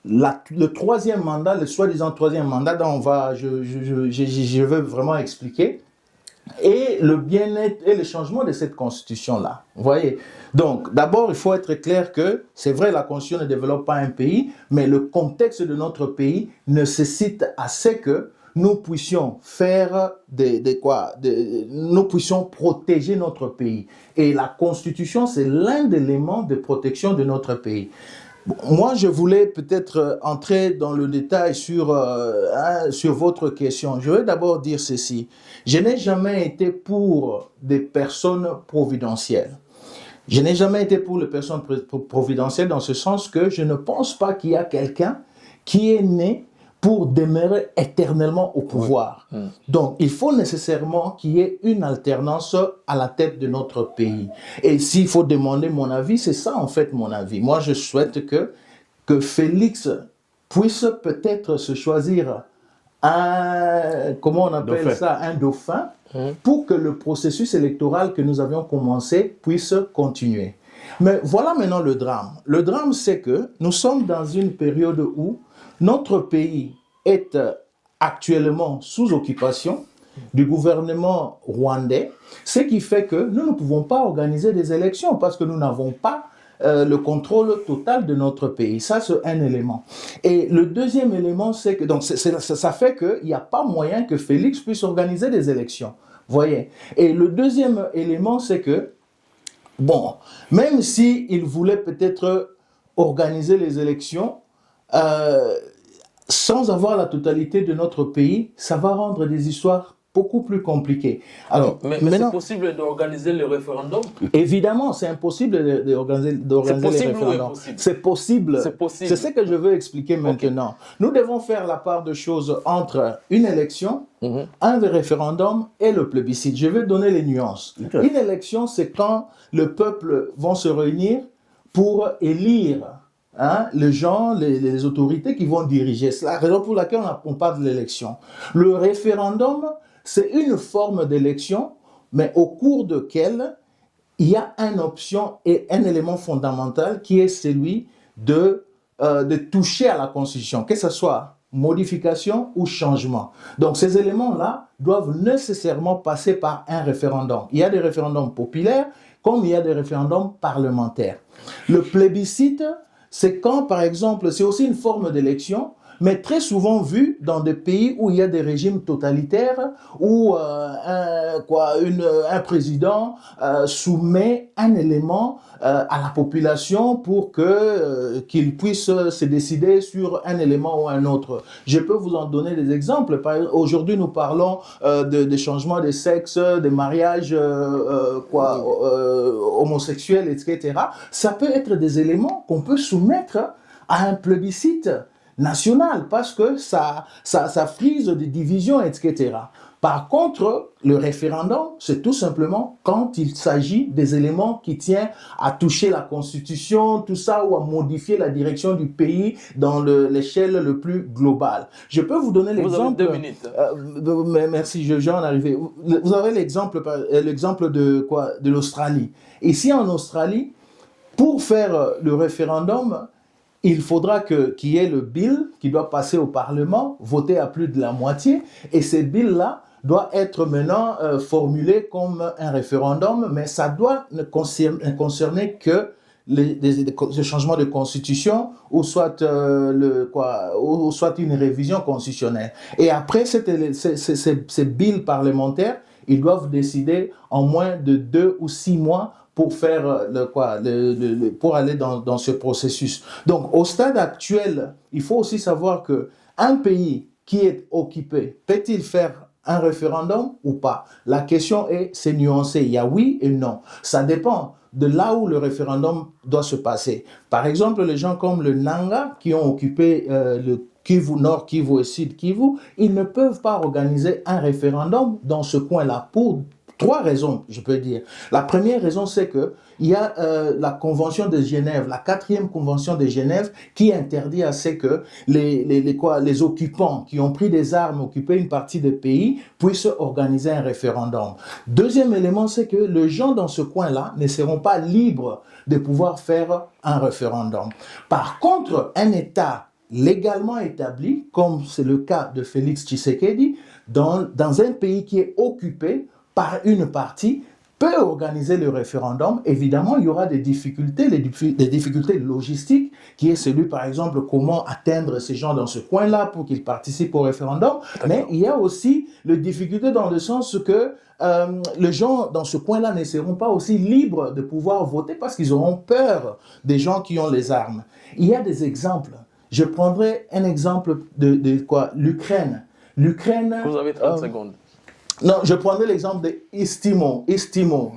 C: le troisième mandat, le soi-disant troisième mandat, dont je veux vraiment expliquer, et le bien-être et le changement de cette constitution-là. Vous voyez? Donc, d'abord, il faut être clair que c'est vrai, la constitution ne développe pas un pays, mais le contexte de notre pays nécessite assez que nous puissions faire nous puissions protéger notre pays. Et la constitution, c'est l'un des éléments de protection de notre pays. Moi, je voulais peut-être entrer dans le détail sur votre question. Je vais d'abord dire ceci. Je n'ai jamais été pour des personnes providentielles. Je n'ai jamais été pour les personnes providentielles dans ce sens que je ne pense pas qu'il y a quelqu'un qui est né pour demeurer éternellement au pouvoir. Donc, il faut nécessairement qu'il y ait une alternance à la tête de notre pays. Et s'il faut demander mon avis, c'est ça en fait mon avis. Moi, je souhaite que Félix puisse peut-être se choisir un dauphin, pour que le processus électoral que nous avions commencé puisse continuer. Mais voilà maintenant le drame. Le drame, c'est que nous sommes dans une période où notre pays est actuellement sous occupation du gouvernement rwandais, ce qui fait que nous ne pouvons pas organiser des élections parce que nous n'avons pas le contrôle total de notre pays. Ça, c'est un élément. Et le deuxième élément, c'est que donc ça fait qu'il n'y a pas moyen que Félix puisse organiser des élections. Voyez. Et le deuxième élément, c'est que, bon, même s'il voulait peut-être organiser les élections, sans avoir la totalité de notre pays, ça va rendre des histoires beaucoup plus compliquées. Alors,
A: mais c'est possible d'organiser le référendum?
C: Évidemment, c'est impossible d'organiser le référendum. C'est possible. C'est ce que je veux expliquer maintenant. Nous devons faire la part de choses entre une élection, un référendum et le plébiscite. Je vais donner les nuances. Une élection, c'est quand le peuple va se réunir pour élire les gens, les autorités qui vont diriger. C'est la raison pour laquelle on parle de l'élection. Le référendum, c'est une forme d'élection, mais au cours de laquelle il y a une option et un élément fondamental qui est celui de toucher à la Constitution, que ce soit modification ou changement. Donc ces éléments-là doivent nécessairement passer par un référendum. Il y a des référendums populaires comme il y a des référendums parlementaires. Le plébiscite, c'est quand, par exemple, c'est aussi une forme d'élection, mais très souvent vu dans des pays où il y a des régimes totalitaires, où un président soumet un élément à la population pour qu'il puisse se décider sur un élément ou un autre. Je peux vous en donner des exemples. Aujourd'hui, nous parlons des changements de sexe, des mariages homosexuels, etc. Ça peut être des éléments qu'on peut soumettre à un plébiscite national parce que ça frise des divisions, etc. Par contre, le référendum, c'est tout simplement quand il s'agit des éléments qui tiennent à toucher la Constitution, tout ça, ou à modifier la direction du pays dans l'échelle le plus globale. Je peux vous donner l'exemple...
A: Vous avez 2 minutes.
C: Merci, je vais en arriver. Vous avez l'exemple de l'Australie. Ici, en Australie, pour faire le référendum, il faudra qu'il y ait le bill qui doit passer au Parlement, voté à plus de la moitié, et ces bills-là doit être maintenant formulé comme un référendum, mais ça doit ne concerner que les changements de constitution ou soit une révision constitutionnelle. Et après ces bills parlementaires, ils doivent décider en moins de 2 ou 6 mois pour faire pour aller dans ce processus. Donc au stade actuel, il faut aussi savoir que un pays qui est occupé peut-il faire un référendum ou pas? La question c'est nuancé. Il y a oui et non. Ça dépend de là où le référendum doit se passer. Par exemple, les gens comme le Nanga qui ont occupé le Kivu, Nord Kivu et Sud Kivu, ils ne peuvent pas organiser un référendum dans ce coin-là pour 3 raisons, je peux dire. La première raison, c'est que il y a la Convention de Genève, la 4e Convention de Genève, qui interdit à ce que les occupants qui ont pris des armes, occupé une partie du pays, puissent organiser un référendum. Deuxième élément, c'est que les gens dans ce coin-là ne seront pas libres de pouvoir faire un référendum. Par contre, un État légalement établi, comme c'est le cas de Félix Tshisekedi, dans un pays qui est occupé par une partie, peut organiser le référendum. Évidemment, il y aura des difficultés, des difficultés logistiques, qui est celui, par exemple, comment atteindre ces gens dans ce coin-là pour qu'ils participent au référendum. Mais il y a aussi les difficultés dans le sens que les gens dans ce coin-là ne seront pas aussi libres de pouvoir voter parce qu'ils auront peur des gens qui ont les armes. Il y a des exemples. Je prendrai un exemple de l'Ukraine.
A: Vous avez 30 secondes.
C: Non, je prendrai l'exemple de Istimo. Istimo,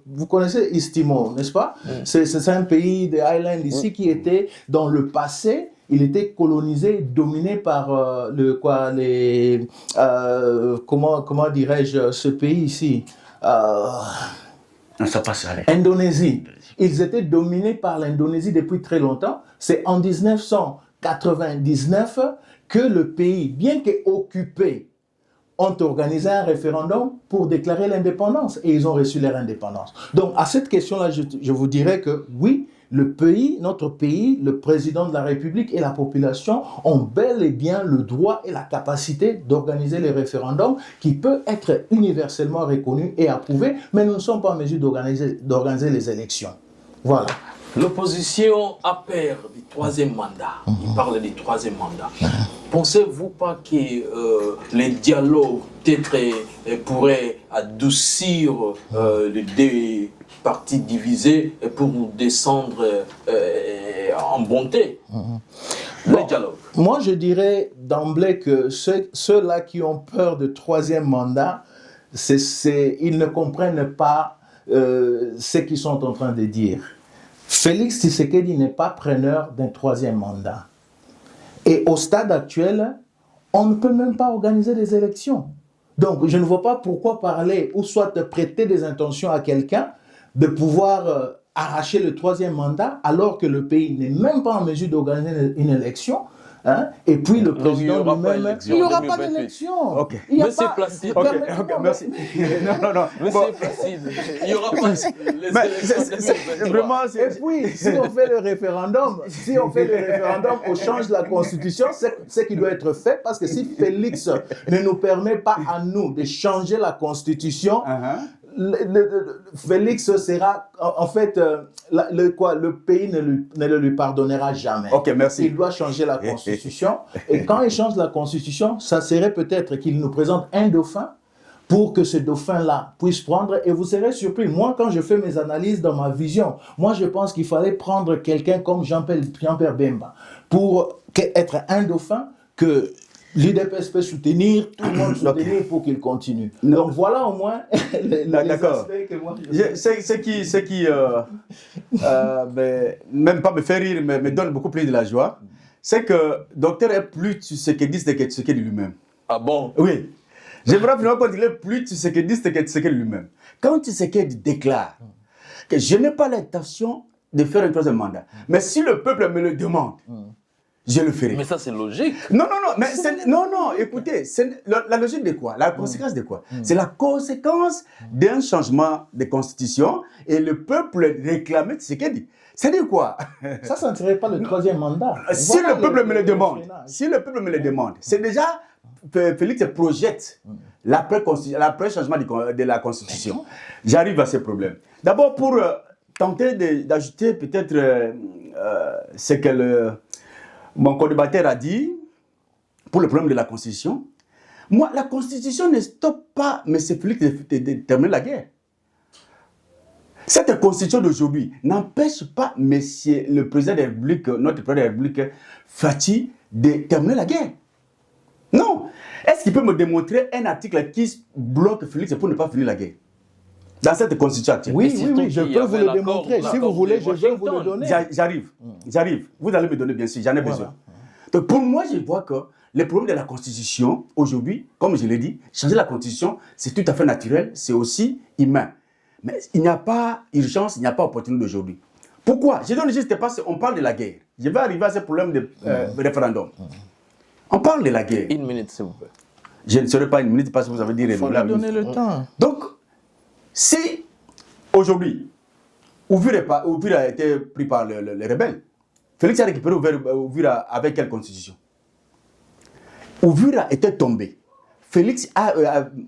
C: vous connaissez Istimo, n'est-ce pas? C'est un pays des Highlands ici qui était, dans le passé, il était colonisé, dominé par comment dirais-je, ce pays ici?
B: Ça passe à
C: Indonésie. Ils étaient dominés par l'Indonésie depuis très longtemps. C'est en 1999 que le pays, bien qu'occupé, ont organisé un référendum pour déclarer l'indépendance et ils ont reçu leur indépendance. Donc à cette question-là, je vous dirais que oui, notre pays, le président de la République et la population ont bel et bien le droit et la capacité d'organiser les référendums qui peut être universellement reconnu et approuvé, mais nous ne sommes pas en mesure d'organiser les élections. Voilà.
A: L'opposition a peur du 3e mandat. Il parle du 3e mandat. Pensez-vous pas que les dialogues peut-être pourraient adoucir les 2 partis divisés pour descendre en bonté? Les dialogues.
C: Moi, je dirais d'emblée que ceux-là qui ont peur du 3e mandat, ils ne comprennent pas ce qu'ils sont en train de dire. Félix Tshisekedi n'est pas preneur d'un 3e mandat. Et au stade actuel, on ne peut même pas organiser des élections. Donc, je ne vois pas pourquoi parler ou soit prêter des intentions à quelqu'un de pouvoir arracher le 3e mandat alors que le pays n'est même pas en mesure d'organiser une élection. Hein? Et puis le président lui-même, il n'y aura pas d'élection.
A: Okay. Monsieur Placide.
B: Ok, merci. non.
A: Monsieur Placide, il n'y aura pas les élections.
C: Vraiment, et puis, si on fait le référendum, on change la constitution, c'est ce qui doit être fait, parce que si Félix ne nous permet pas à nous de changer la constitution, Félix sera, en fait, le pays ne le lui pardonnera jamais.
B: Ok, merci.
C: Il doit changer la constitution. Et quand il change la constitution, ça serait peut-être qu'il nous présente un dauphin pour que ce dauphin-là puisse prendre. Et vous serez surpris. Moi, quand je fais mes analyses dans ma vision, moi, je pense qu'il fallait prendre quelqu'un comme Jean-Pierre Bemba pour être un dauphin que l'UDPS peut soutenir, tout le monde soutenir pour qu'il continue. Donc voilà au moins les aspects que moi je...
B: Ce qui même pas me fait rire, mais me donne beaucoup plus de la joie, c'est que Docteur est plus Tshisekedi que Tshisekedi lui-même.
A: Ah bon?
B: Oui. J'aimerais vraiment qu'on dise plus Tshisekedi que Tshisekedi lui-même. Quand Tshisekedi déclare que je n'ai pas l'intention de faire un 3e mandat, mais si le peuple me le demande, je le ferai.
A: Mais ça, c'est logique.
B: Non, écoutez, la logique de quoi? La conséquence de quoi? C'est la conséquence d'un changement de constitution et le peuple réclamait ce qu'il dit. C'est-à-dire quoi?
C: Ça ne serait pas le 3e mandat.
B: Si le peuple me le demande, c'est déjà, Félix projette l'après-changement de la constitution. J'arrive à ce problème. D'abord, pour tenter d'ajouter peut-être ce que mon co-débatteur a dit, pour le problème de la Constitution, moi, la Constitution ne stoppe pas M. Félix de terminer la guerre. Cette Constitution d'aujourd'hui n'empêche pas le président de la République, notre président de la République, Fathi, de terminer la guerre. Non. Est-ce qu'il peut me démontrer un article qui bloque Félix pour ne pas finir la guerre? Dans cette constitution actuelle.
C: Oui, je peux vous le démontrer. Si vous voulez, je vais vous le donner.
B: J'arrive. Vous allez me donner, bien sûr, j'en ai besoin. Donc, pour moi, je vois que le problème de la constitution, aujourd'hui, comme je l'ai dit, changer la constitution, c'est tout à fait naturel, c'est aussi humain. Mais il n'y a pas urgence, il n'y a pas opportunité d'aujourd'hui. Pourquoi? Je donne juste parce qu'on parle de la guerre. Je vais arriver à ce problème de référendum. On parle de la guerre.
A: Une minute, s'il vous plaît.
B: Je ne serai pas une minute parce que vous avez dit...
C: Il faut lui donner le temps.
B: Donc, si aujourd'hui, Ouvira a été pris par les rebelles, Félix a récupéré Ouvira avec quelle constitution? Ouvira était tombé. Félix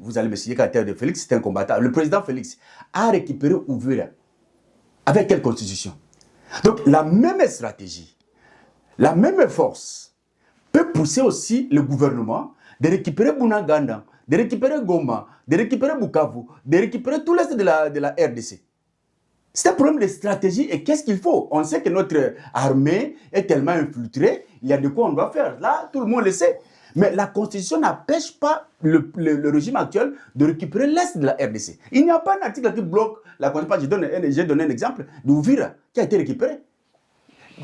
B: vous allez me signer qu'à terre de Félix, c'était un combattant. Le président Félix a récupéré Ouvira avec quelle constitution? Donc, la même stratégie, la même force peut pousser aussi le gouvernement de récupérer Bounaganda, de récupérer Goma, de récupérer Bukavu, de récupérer tout l'est de la RDC. C'est un problème de stratégie et qu'est-ce qu'il faut? On sait que notre armée est tellement infiltrée, il y a de quoi on doit faire. Là, tout le monde le sait. Mais la Constitution n'empêche pas le régime actuel de récupérer l'est de la RDC. Il n'y a pas un article qui bloque la Constitution. J'ai donné un exemple d'Ouvira qui a été récupéré.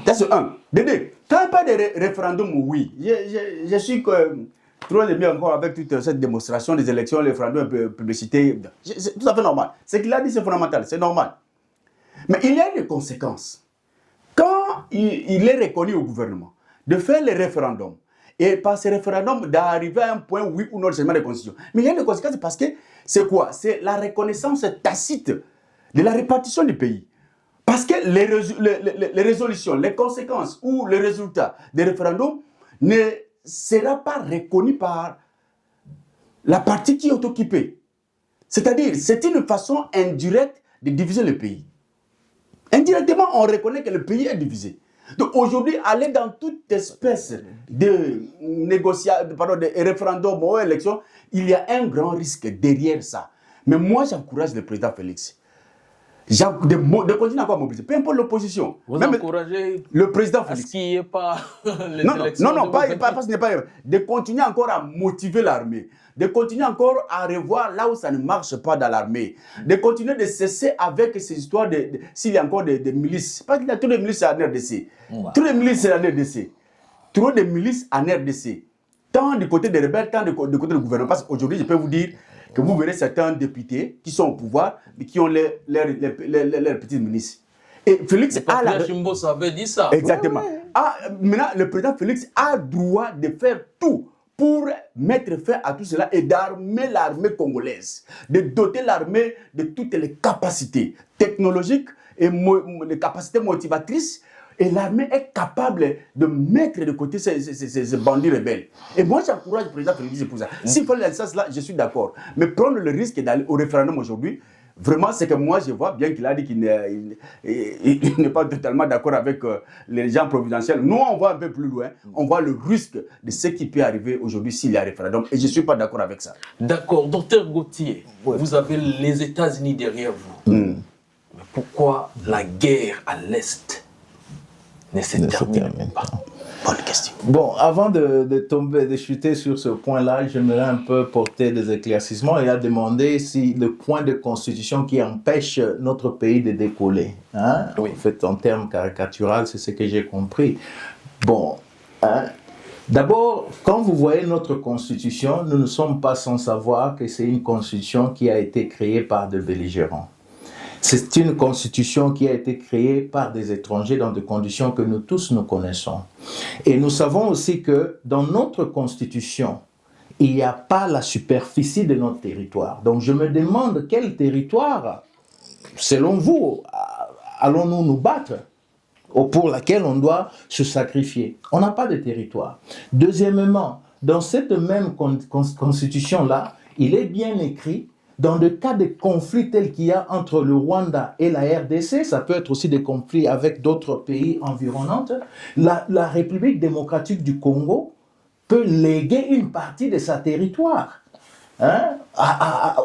B: C'est un. Deux, quand pas de référendum, oui. Je suis trop aimé encore avec toute cette démonstration des élections, les référendums, publicité. C'est tout à fait normal. Ce qu'il a dit, c'est fondamental, c'est normal. Mais il y a des conséquences. Quand il est reconnu au gouvernement de faire les référendums, et par ces référendums d'arriver à un point oui ou non de changement de constitution. Mais il y a des conséquences parce que c'est quoi? C'est la reconnaissance tacite de la répartition du pays. Parce que les résolutions, les conséquences ou les résultats des référendums ne seront pas reconnus par la partie qui est occupée. C'est-à-dire, c'est une façon indirecte de diviser le pays. Indirectement, on reconnaît que le pays est divisé. Donc aujourd'hui, aller dans toute espèce de de référendum ou élection, il y a un grand risque derrière ça. Mais moi, j'encourage le président Félix de continuer encore à mobiliser, peu importe l'opposition.
A: Vous encouragez
B: le président Félix.
A: Est-ce qu'il n'y ait pas les élections
B: non, pas parce qu'il n'y a pas. De continuer encore à motiver l'armée, de continuer encore à revoir là où ça ne marche pas dans l'armée, de continuer de cesser avec ces histoires s'il y a encore des milices. Parce qu'il y a trop de milices en RDC. Trop de milices en RDC. Trop de milices en RDC. Tant du côté des rebelles, tant du côté du gouvernement. Parce qu'aujourd'hui, je peux vous dire que vous verrez certains députés qui sont au pouvoir, mais qui ont leurs petites milices. Et Félix
A: Le
B: a la...
A: patriarche Mbosso avait dit ça.
B: Exactement. Maintenant, le président Félix a droit de faire tout pour mettre fin à tout cela et d'armer l'armée congolaise, de doter l'armée de toutes les capacités technologiques et les capacités motivatrices. Et l'armée est capable de mettre de côté ces bandits rebelles. Et moi, j'encourage le président Félix pour ça. S'il faut l'Alsace là, je suis d'accord. Mais prendre le risque d'aller au référendum aujourd'hui, vraiment, c'est que moi, je vois bien qu'il a dit qu'il n'est pas totalement d'accord avec les gens providentiels. Nous, on va un peu plus loin. On voit le risque de ce qui peut arriver aujourd'hui s'il y a un référendum. Et je ne suis pas d'accord avec ça.
A: D'accord. Docteur Gauthier, vous avez les États-Unis derrière vous. Mais pourquoi la guerre à l'Est ne se termine pas?
B: Bonne question.
C: Bon, avant de chuter sur ce point-là, j'aimerais un peu porter des éclaircissements et à demander si le point de constitution qui empêche notre pays de décoller, hein, oui. En fait, en termes caricaturaux, c'est ce que j'ai compris. Bon, hein, d'abord, quand vous voyez notre constitution, nous ne sommes pas sans savoir que c'est une constitution qui a été créée par des belligérants. C'est une constitution qui a été créée par des étrangers dans des conditions que nous tous nous connaissons. Et nous savons aussi que dans notre constitution, il n'y a pas la superficie de notre territoire. Donc je me demande quel territoire, selon vous, allons-nous nous battre ou pour laquelle on doit se sacrifier. On n'a pas de territoire. Deuxièmement, dans cette même constitution-là, il est bien écrit dans le cas de conflits tels qu'il y a entre le Rwanda et la RDC, ça peut être aussi des conflits avec d'autres pays environnants, la République démocratique du Congo peut léguer une partie de sa territoire, hein,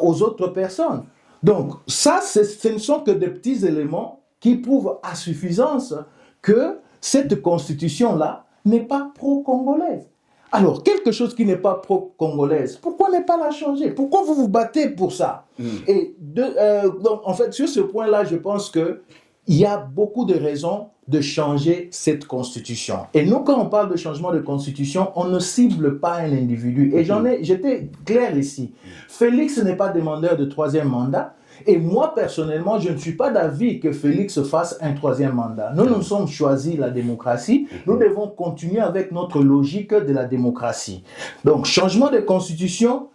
C: aux autres personnes. Donc ça, ce ne sont que des petits éléments qui prouvent à suffisance que cette constitution-là n'est pas pro-congolaise. Alors, quelque chose qui n'est pas pro-congolaise, pourquoi ne pas la changer? Pourquoi vous vous battez pour ça? Et donc, en fait, sur ce point-là, je pense qu'il y a beaucoup de raisons de changer cette constitution. Et nous, quand on parle de changement de constitution, on ne cible pas un individu. Et j'étais clair ici. Félix n'est pas demandeur de troisième mandat. Et moi, personnellement, je ne suis pas d'avis que Félix fasse un troisième mandat. Nous nous sommes choisis la démocratie. Nous devons continuer avec notre logique de la démocratie. Donc, changement de constitution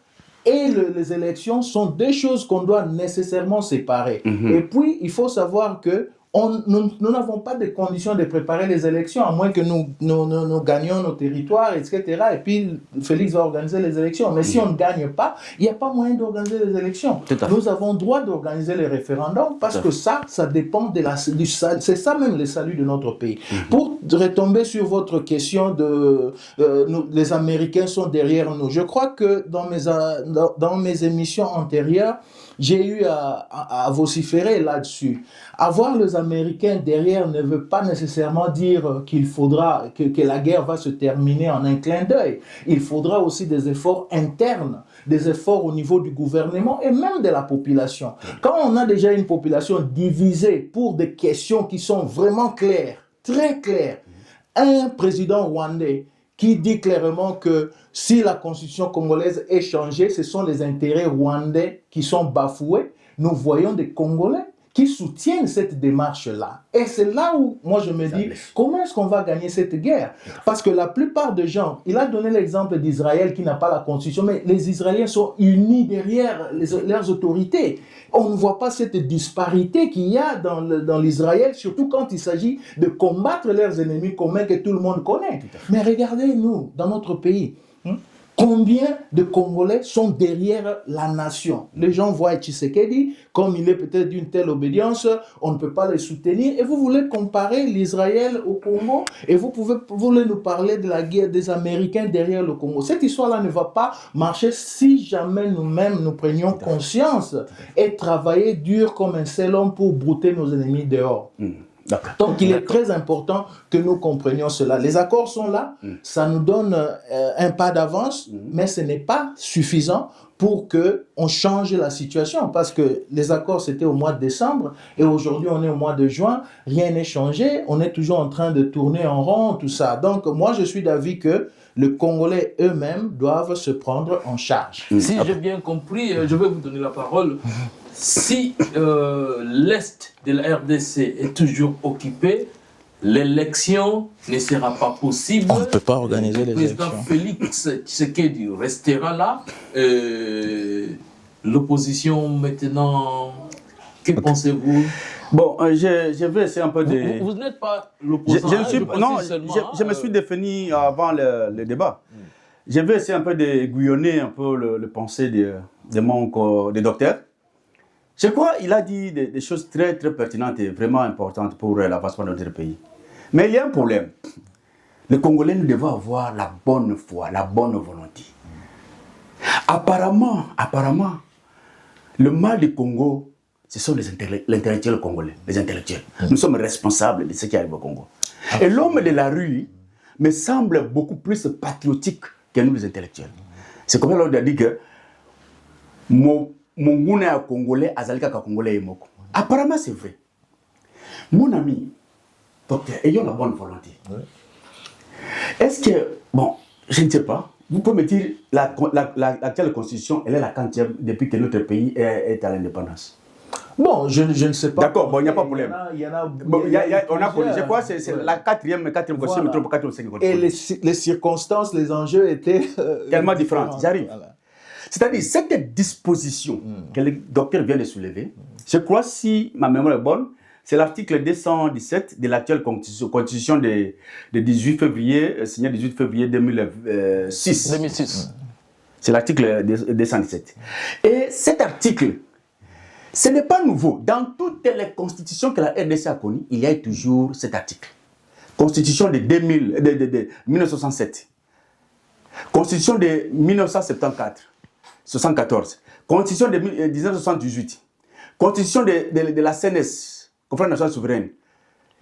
C: et les élections sont deux choses qu'on doit nécessairement séparer. Et puis, il faut savoir que nous n'avons pas de conditions de préparer les élections, à moins que nous gagnions nos territoires, etc. Et puis, Félix va organiser les élections. Mais si on ne gagne pas, il n'y a pas moyen d'organiser les élections. Nous avons droit d'organiser les référendums parce que ça dépend c'est ça même le salut de notre pays. Pour retomber sur votre question les Américains sont derrière nous, je crois que dans mes émissions antérieures, j'ai eu à vociférer là-dessus. Avoir les Américains derrière ne veut pas nécessairement dire qu'il faudra que la guerre va se terminer en un clin d'œil. Il faudra aussi des efforts internes, des efforts au niveau du gouvernement et même de la population. Quand on a déjà une population divisée pour des questions qui sont vraiment claires, très claires, un président rwandais qui dit clairement que si la constitution congolaise est changée, ce sont les intérêts rwandais qui sont bafoués. Nous voyons des Congolais qui soutiennent cette démarche-là. Et c'est là où, moi, je me dis, comment est-ce qu'on va gagner cette guerre? Parce que la plupart des gens, il a donné l'exemple d'Israël qui n'a pas la constitution, mais les Israéliens sont unis derrière leurs autorités. On ne voit pas cette disparité qu'il y a dans l'Israël, surtout quand il s'agit de combattre leurs ennemis communs que tout le monde connaît. Mais regardez, nous, dans notre pays, combien de Congolais sont derrière la nation? Les gens voient Tshisekedi, comme il est peut-être d'une telle obédience, on ne peut pas les soutenir. Et vous voulez comparer l'Israël au Congo? Et vous voulez nous parler de la guerre des Américains derrière le Congo? Cette histoire-là ne va pas marcher si jamais nous-mêmes nous prenions conscience et travailler dur comme un seul homme pour brouter nos ennemis dehors. Donc il est très important que nous comprenions cela. Les accords sont là, ça nous donne un pas d'avance, mais ce n'est pas suffisant pour qu'on change la situation. Parce que les accords, c'était au mois de décembre, et aujourd'hui, on est au mois de juin, rien n'est changé, on est toujours en train de tourner en rond, tout ça. Donc moi, je suis d'avis que les Congolais eux-mêmes doivent se prendre en charge.
A: Si j'ai bien compris, je vais vous donner la parole. si l'Est de la RDC est toujours occupé, l'élection ne sera pas possible.
C: On ne peut pas organiser les élections.
A: Le président Félix Tshisekedi restera là. L'opposition maintenant, que pensez-vous?
B: Bon, je vais essayer un peu de...
A: Vous n'êtes pas l'opposant.
B: Je me suis défini avant le débat. Je vais essayer un peu d'aiguillonner un peu le pensée de docteur. Je crois qu'il a dit des choses très, très pertinentes et vraiment importantes pour l'avancement de notre pays. Mais il y a un problème. Les Congolais, nous devons avoir la bonne foi, la bonne volonté. Apparemment, le mal du Congo, ce sont les intellectuels congolais, les intellectuels. Nous sommes responsables de ce qui arrive au Congo. Et l'homme de la rue me semble beaucoup plus patriotique que nous, les intellectuels. C'est comme ça qu'on a dit que mon est congolais, azalika congolais et moko. Apparemment, c'est vrai. Mon ami, docteur, ayons la bonne volonté. Ouais. Est-ce que, bon, je ne sais pas, vous pouvez me dire, l'actuelle constitution, elle est la 40e depuis que notre pays est à l'indépendance?
C: Bon, je ne sais pas.
B: D'accord, bon, il n'y a pas de problème. On a
C: je
B: crois que c'est la quatrième constitution, voilà. 4e, 5e.
C: Et les circonstances, les enjeux étaient
B: tellement différents. J'arrive. Voilà. C'est-à-dire, cette disposition que le docteur vient de soulever, je crois, si ma mémoire est bonne, c'est l'article 217 de l'actuelle constitution de 18 février, signé 18 février 2006.
A: 2006.
B: C'est l'article 217. Et cet article, ce n'est pas nouveau. Dans toutes les constitutions que la RDC a connues, il y a toujours cet article. Constitution de 1967. Constitution de 1974. 74. Constitution de 1978. Constitution de la CNS, Conférence nationale souveraine,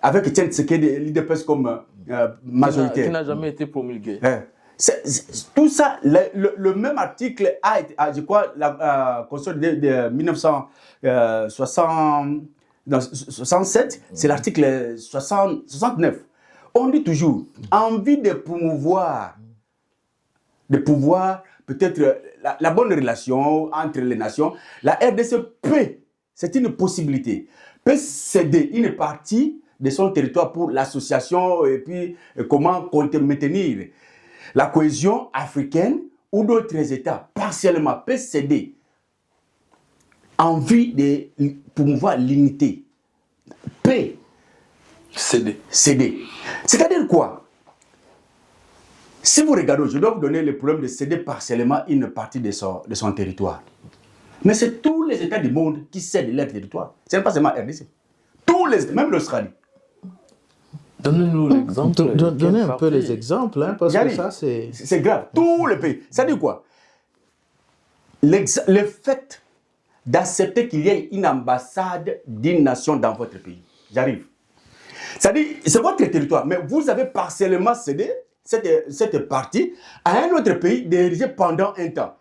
B: avec Etienne Tshisekedi, l'IDPS comme majoritaire.
A: Qui n'a jamais été promulgué.
B: Tout ça, le même article a été, je crois, la Constitution de 1967, c'est l'article 69. On dit toujours, envie de promouvoir peut-être la bonne relation entre les nations, la RDC peut, c'est une possibilité, peut céder une partie de son territoire pour l'association et puis comment maintenir la cohésion africaine ou d'autres États partiellement peut céder en vue de promouvoir l'unité. Peut céder. C'est-à-dire quoi? Si vous regardez, je dois vous donner le problème de céder partiellement une partie de son territoire. Mais c'est tous les États du monde qui cèdent leur territoire. Ce n'est pas seulement RDC. Tous les États, même l'Australie.
A: Donnez-nous l'exemple.
C: Donnez un peu les exemples, hein, parce que ça, c'est...
B: C'est grave. Tous les pays. Ça dit quoi? Le fait d'accepter qu'il y ait une ambassade d'une nation dans votre pays. J'arrive. Ça dit, c'est votre territoire, mais vous avez partiellement cédé cette partie à un autre pays dirigé pendant un temps.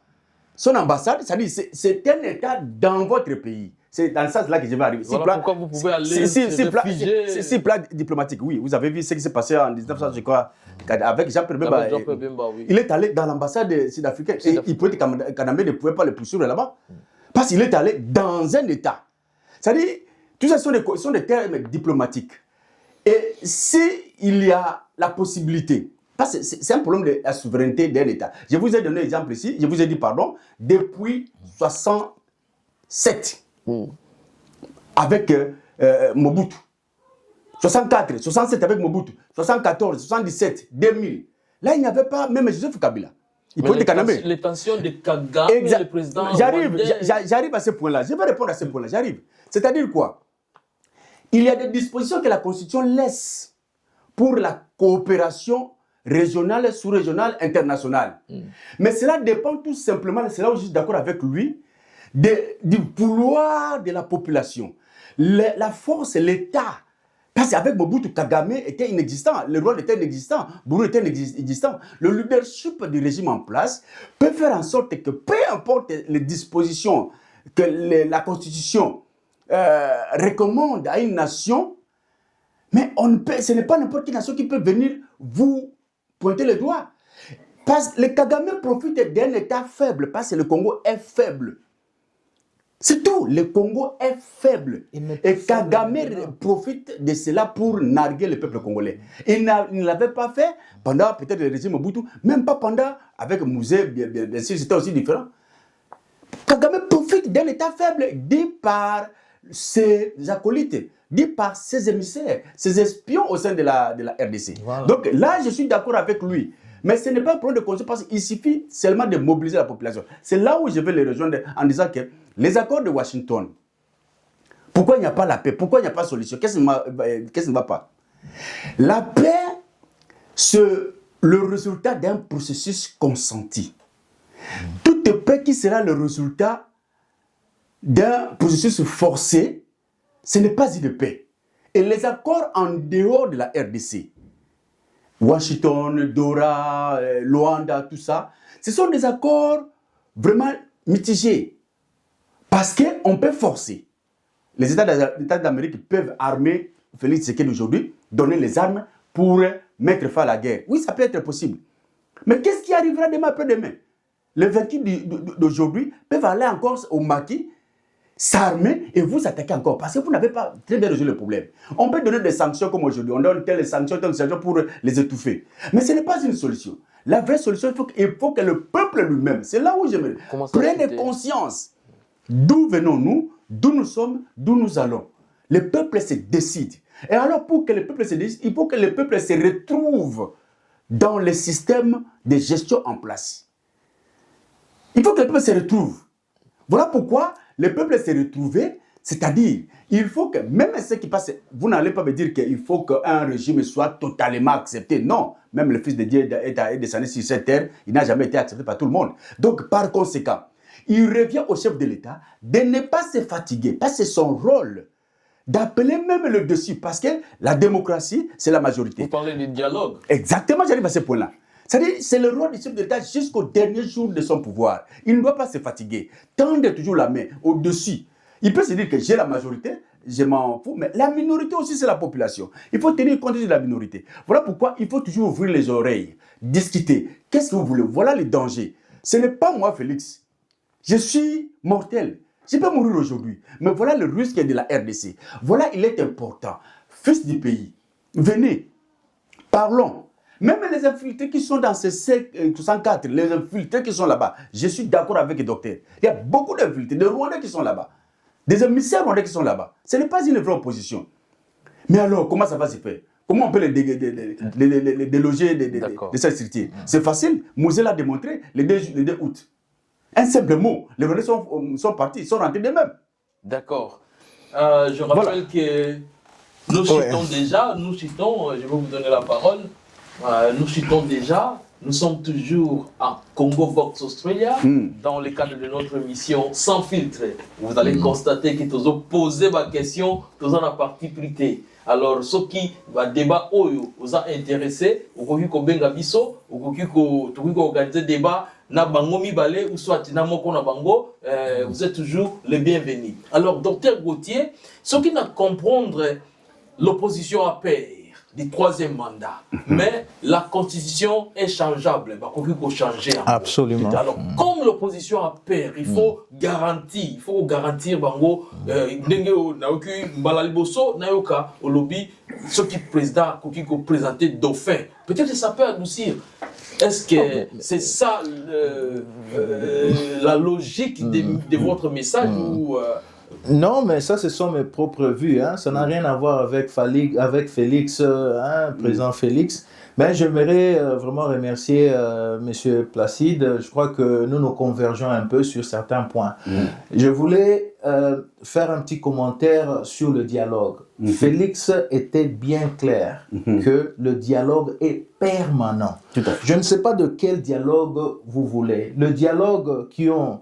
B: Son ambassade, ça dit, c'est un État dans votre pays. C'est dans ce sens-là que je vais arriver.
A: Voilà pourquoi vous pouvez aller
B: c'est plat diplomatique, oui. Vous avez vu ce qui s'est passé en 1900, je crois, avec Jean-Pierre Bemba.
A: Oui.
B: Il est allé dans l'ambassade sud-africaine et il pouvait Kanamé ne pouvait pas le poursuivre là-bas. Parce qu'il est allé dans un État. C'est-à-dire, tout ça sont des termes diplomatiques. Et s'il y a la possibilité, parce que c'est un problème de la souveraineté d'un État. Je vous ai donné un exemple ici, je vous ai dit pardon, depuis 67, avec Mobutu. 64, 67 avec Mobutu, 74, 77, 2000. Là, il n'y avait pas même Joseph Kabila.
A: Les tensions de Kagame, le président.
B: J'arrive à ce point-là. Je vais répondre à ce point-là. J'arrive. C'est-à-dire quoi? Il y a des dispositions que la Constitution laisse pour la coopération régionale, sous-régionale, internationale. Mais cela dépend tout simplement, c'est là où je suis d'accord avec lui, du vouloir de la population. La force, l'État. Parce qu'avec Mobutu, Kagame était inexistant, le roi était inexistant, Burundi était inexistant. Le leadership du régime en place peut faire en sorte que, peu importe les dispositions que la Constitution recommande à une nation, mais ce n'est pas n'importe quelle nation qui peut venir vous pointer le doigt. Parce que le Kagame profite d'un État faible, parce que le Congo est faible. C'est tout. Le Congo est faible. Et Kagame profite de cela pour narguer le peuple congolais. Il ne l'avait pas fait pendant peut-être le régime Mobutu, même pas pendant, avec Mouzé, bien sûr, c'était aussi différent. Kagame profite d'un état faible, dit par ses acolytes, dit par ses émissaires, ses espions au sein de la RDC. Voilà. Donc là, je suis d'accord avec lui. Mais ce n'est pas un problème de conscience parce qu'il suffit seulement de mobiliser la population. C'est là où je vais les rejoindre en disant que les accords de Washington, pourquoi il n'y a pas la paix? Pourquoi il n'y a pas de solution? Qu'est-ce qui ne va pas? La paix, c'est le résultat d'un processus consenti. Toute paix qui sera le résultat d'un processus forcé, ce n'est pas une paix. Et les accords en dehors de la RDC, Washington, Dora, Luanda, tout ça, ce sont des accords vraiment mitigés. Parce qu'on peut forcer. Les États d'Amérique peuvent armer Félix Tshisekedi aujourd'hui, donner les armes pour mettre fin à la guerre. Oui, ça peut être possible. Mais qu'est-ce qui arrivera demain après-demain? Les vaincus d'aujourd'hui peuvent aller encore au maquis, s'armer et vous attaquer encore. Parce que vous n'avez pas très bien résolu le problème. On peut donner des sanctions comme aujourd'hui. On donne telles sanctions pour les étouffer. Mais ce n'est pas une solution. La vraie solution, il faut que le peuple lui-même, c'est là où je me prenne conscience. D'où venons-nous, d'où nous sommes, d'où nous allons. Le peuple se décide. Et alors, pour que le peuple se décide, il faut que le peuple se retrouve dans le système de gestion en place. Il faut que le peuple se retrouve. Voilà pourquoi le peuple s'est retrouvé, c'est-à-dire, il faut que, même ce qui passe, vous n'allez pas me dire qu'il faut qu'un régime soit totalement accepté. Non, même le Fils de Dieu est descendu sur cette terre, il n'a jamais été accepté par tout le monde. Donc, par conséquent, il revient au chef de l'État de ne pas se fatiguer, parce que c'est son rôle d'appeler même le dessus, parce que la démocratie, c'est la majorité.
A: Vous parlez du dialogue.
B: Exactement, j'arrive à ce point-là. C'est-à-dire, c'est le rôle du chef de l'État jusqu'au dernier jour de son pouvoir. Il ne doit pas se fatiguer, tendre toujours la main au-dessus. Il peut se dire que j'ai la majorité, je m'en fous, mais la minorité aussi, c'est la population. Il faut tenir compte de la minorité. Voilà pourquoi il faut toujours ouvrir les oreilles, discuter. Qu'est-ce que vous voulez? Voilà les dangers. Ce n'est pas moi, Félix. Je suis mortel. Je peux mourir aujourd'hui. Mais voilà le risque de la RDC. Voilà, il est important. Fils du pays, venez, parlons. Même les infiltrés qui sont dans ces 64, les infiltrés qui sont là-bas, je suis d'accord avec le docteur. Il y a beaucoup d'infiltrés, des Rwandais qui sont là-bas, des émissaires rwandais qui sont là-bas. Ce n'est pas une vraie opposition. Mais alors, comment ça va se faire? Comment on peut les déloger de cette structure? C'est facile. Mouzé l'a démontré le 2 août. Un simple mot. Les Rwandais sont partis, ils sont rentrés d'eux-mêmes.
A: D'accord. Je rappelle que nous citons déjà, je vais vous donner la parole. Nous citons déjà, nous sommes toujours à Congo Vox Australia, dans le cadre de notre émission Sans filtre. Vous allez constater que nous avons posé ma question, nous en avons partie prité. Alors, ce qui va débat vous a intéressé, vous avez organisé débat, na bango mibale ou soit na moko na bango, vous êtes toujours les bienvenus. Alors, docteur Gauthier, ce qui n'a comprendre l'opposition à paix du troisième mandat, mais la constitution est changeable, bah, il faut changer.
C: Absolument.
A: Alors, comme l'opposition a peur, il faut garantir bango ndenge naoki mbalaliboso nayoka au lobby ce qui président qui présenter dauphin. Peut-être que ça peut adoucir. Est-ce que c'est ça la logique de votre message ou
C: Non, mais ça, ce sont mes propres vues. Hein. Ça n'a rien à voir avec Félix, président Félix. Mais j'aimerais vraiment remercier M. Placide. Je crois que nous convergeons un peu sur certains points. Je voulais faire un petit commentaire sur le dialogue. Félix était bien clair que le dialogue est permanent. Je ne sais pas de quel dialogue vous voulez. Le dialogue qui ont